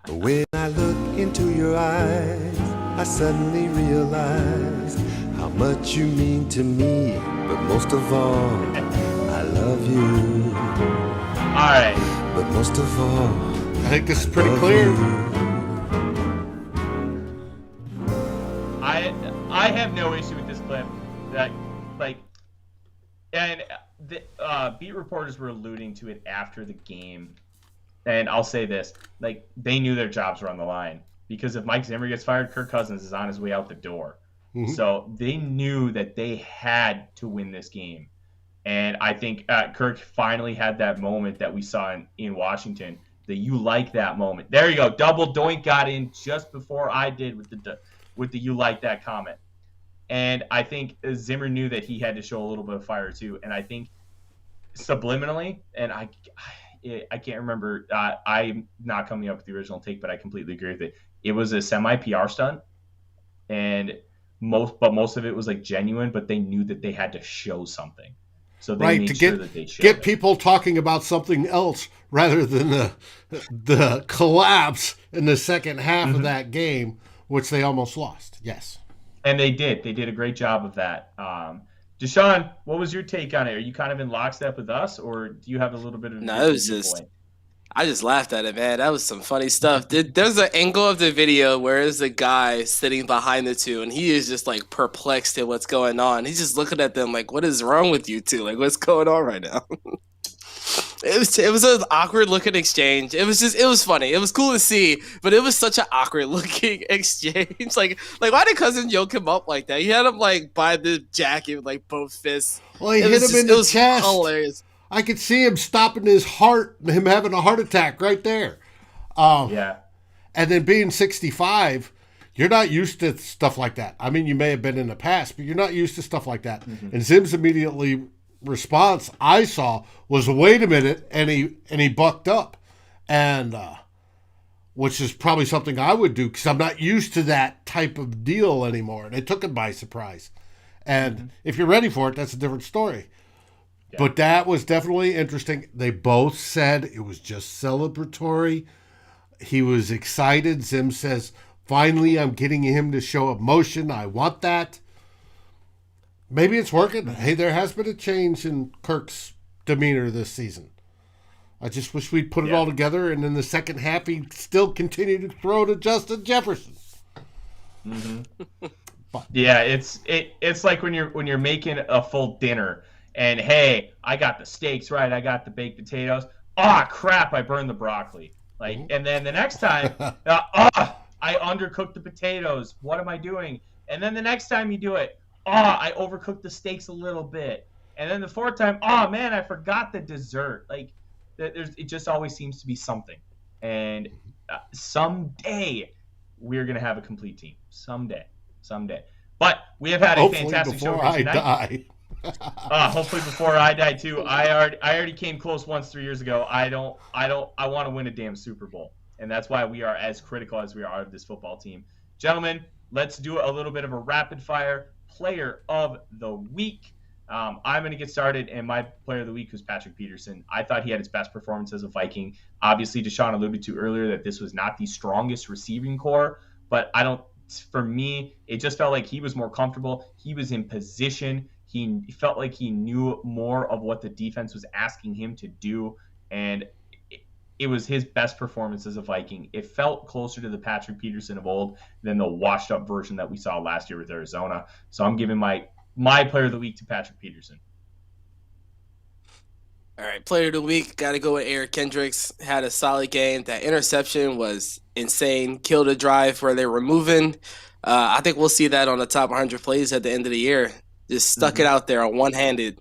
When I look into your eyes, I suddenly realize how much you mean to me. But most of all, I love you. All right. But most of all, I think this is pretty love clear. you. I have no issue with this clip. And the beat reporters were alluding to it after the game. And I'll say this, they knew their jobs were on the line, because if Mike Zimmer gets fired, Kirk Cousins is on his way out the door. Mhm. So they knew that they had to win this game. And I think Kirk finally had that moment that we saw in Washington, that you like that moment. There you go. Double doink got in just before I did with the you like that comment. And I think Zimmer knew that he had to show a little bit of fire too. And I think subliminally, and I can't remember, I'm not coming up with the original take, but I completely agree with it. It was a semi-PR stunt, and most of it was genuine, but they knew that they had to show something. So they made sure that they showed get it. people talking about something else rather than the collapse in the second half of that game, which they almost lost. Yes. And they did. They did a great job of that. Deshawn, what was your take on it? Are you kind of in lockstep with us, or do you have a little bit of a No, different it was just viewpoint? I just laughed at it, man. That was some funny stuff. There's an angle of the video where there's a guy sitting behind the two, and he is just perplexed at what's going on. He's just looking at them like, "What is wrong with you two? What's going on right now?" It was an awkward looking exchange. It was funny. It was cool to see, but it was such an awkward looking exchange. Why did Cousins yoke him up like that? He had him by the jacket with both fists. Well, he It hit was him in just- it the was chest. Hilarious. I could see him stopping his heart, him having a heart attack right there. Yeah. And then being 65, you're not used to stuff like that. I mean, you may have been in the past, but you're not used to stuff like that. Mm-hmm. And Zim's immediately response I saw was, wait a minute, and he bucked up. And which is probably something I would do, because I'm not used to that type of deal anymore. And it took him by surprise. And if you're ready for it, that's a different story. Yeah. But that was definitely interesting. They both said it was just celebratory. He was excited. Zim says, finally, I'm getting him to show emotion. I want that. Maybe it's working. Hey, there has been a change in Kirk's demeanor this season. I just wish we'd put it all together, and in the second half, he'd still continue to throw to Justin Jefferson. Yeah, it's like when you're making a full dinner, and hey, I got the steaks right, I got the baked potatoes. Ah, crap, I burned the broccoli. And then the next time, I undercooked the potatoes. What am I doing? And then the next time you do it, I overcooked the steaks a little bit. And then the fourth time, man, I forgot the dessert. It just always seems to be something. And someday we're gonna have a complete team. Someday. But we have had a Hopefully fantastic show before here I tonight. die. Hopefully before I die too. I already came close once 3 years ago. I want to win a damn Super Bowl, and that's why we are as critical as we are of this football team. Gentlemen, let's do a little bit of a rapid fire player of the week. I'm going to get started, and my player of the week was Patrick Peterson. I thought he had his best performance as a Viking. Obviously, Deshawn alluded to earlier that this was not the strongest receiving core, but for me, it just felt like he was more comfortable. He was in position. He felt like he knew more of what the defense was asking him to do, and it was his best performance as a Viking. It felt closer to the Patrick Peterson of old than the washed-up version that we saw last year with Arizona. So I'm giving my player of the week to Patrick Peterson. All right, player of the week, got to go with Eric Kendricks. Had a solid game. That interception was insane. Killed a drive where they were moving. I think we'll see that on the top 100 plays at the end of the year. Just stuck it out there on one-handed.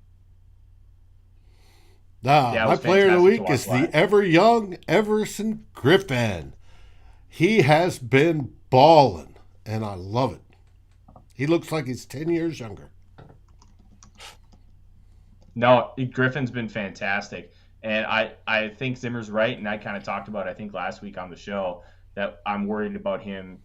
My player of the week is the ever-young Everson Griffin. He has been balling, and I love it. He looks like he's 10 years younger. No, Griffin's been fantastic. And I think Zimmer's right, and I kind of talked about, I think, last week on the show, that I'm worried about him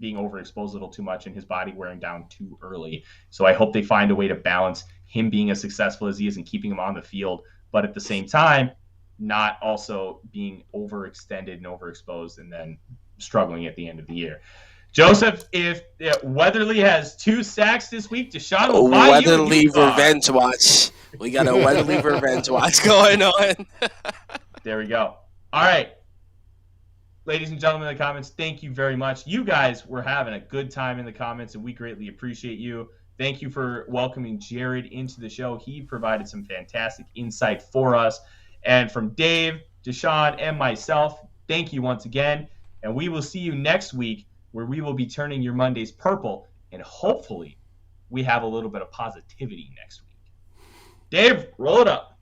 being overexposed a little too much and his body wearing down too early. So I hope they find a way to balance him being as successful as he is and keeping him on the field, but at the same time, not also being overextended and overexposed and then struggling at the end of the year. Joseph, if Weatherly has 2 sacks this week, Deshawn will buy Weatherly revenge watch. We got a Weatherly revenge watch going on. There we go. All right. Ladies and gentlemen in the comments, thank you very much. You guys were having a good time in the comments, and we greatly appreciate you. Thank you for welcoming Jared into the show. He provided some fantastic insight for us. And from Dave, Deshawn, and myself, thank you once again. And we will see you next week, where we will be turning your Mondays purple, and hopefully we have a little bit of positivity next week. Dave, roll it up.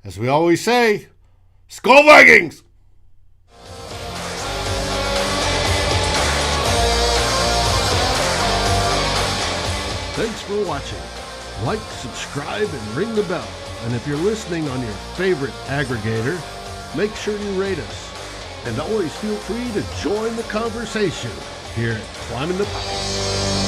As we always say, Skol Vikings! Thanks for watching. Like, subscribe, and ring the bell. And if you're listening on your favorite aggregator, make sure you rate us. And always feel free to join the conversation here at Climbing the Mountain.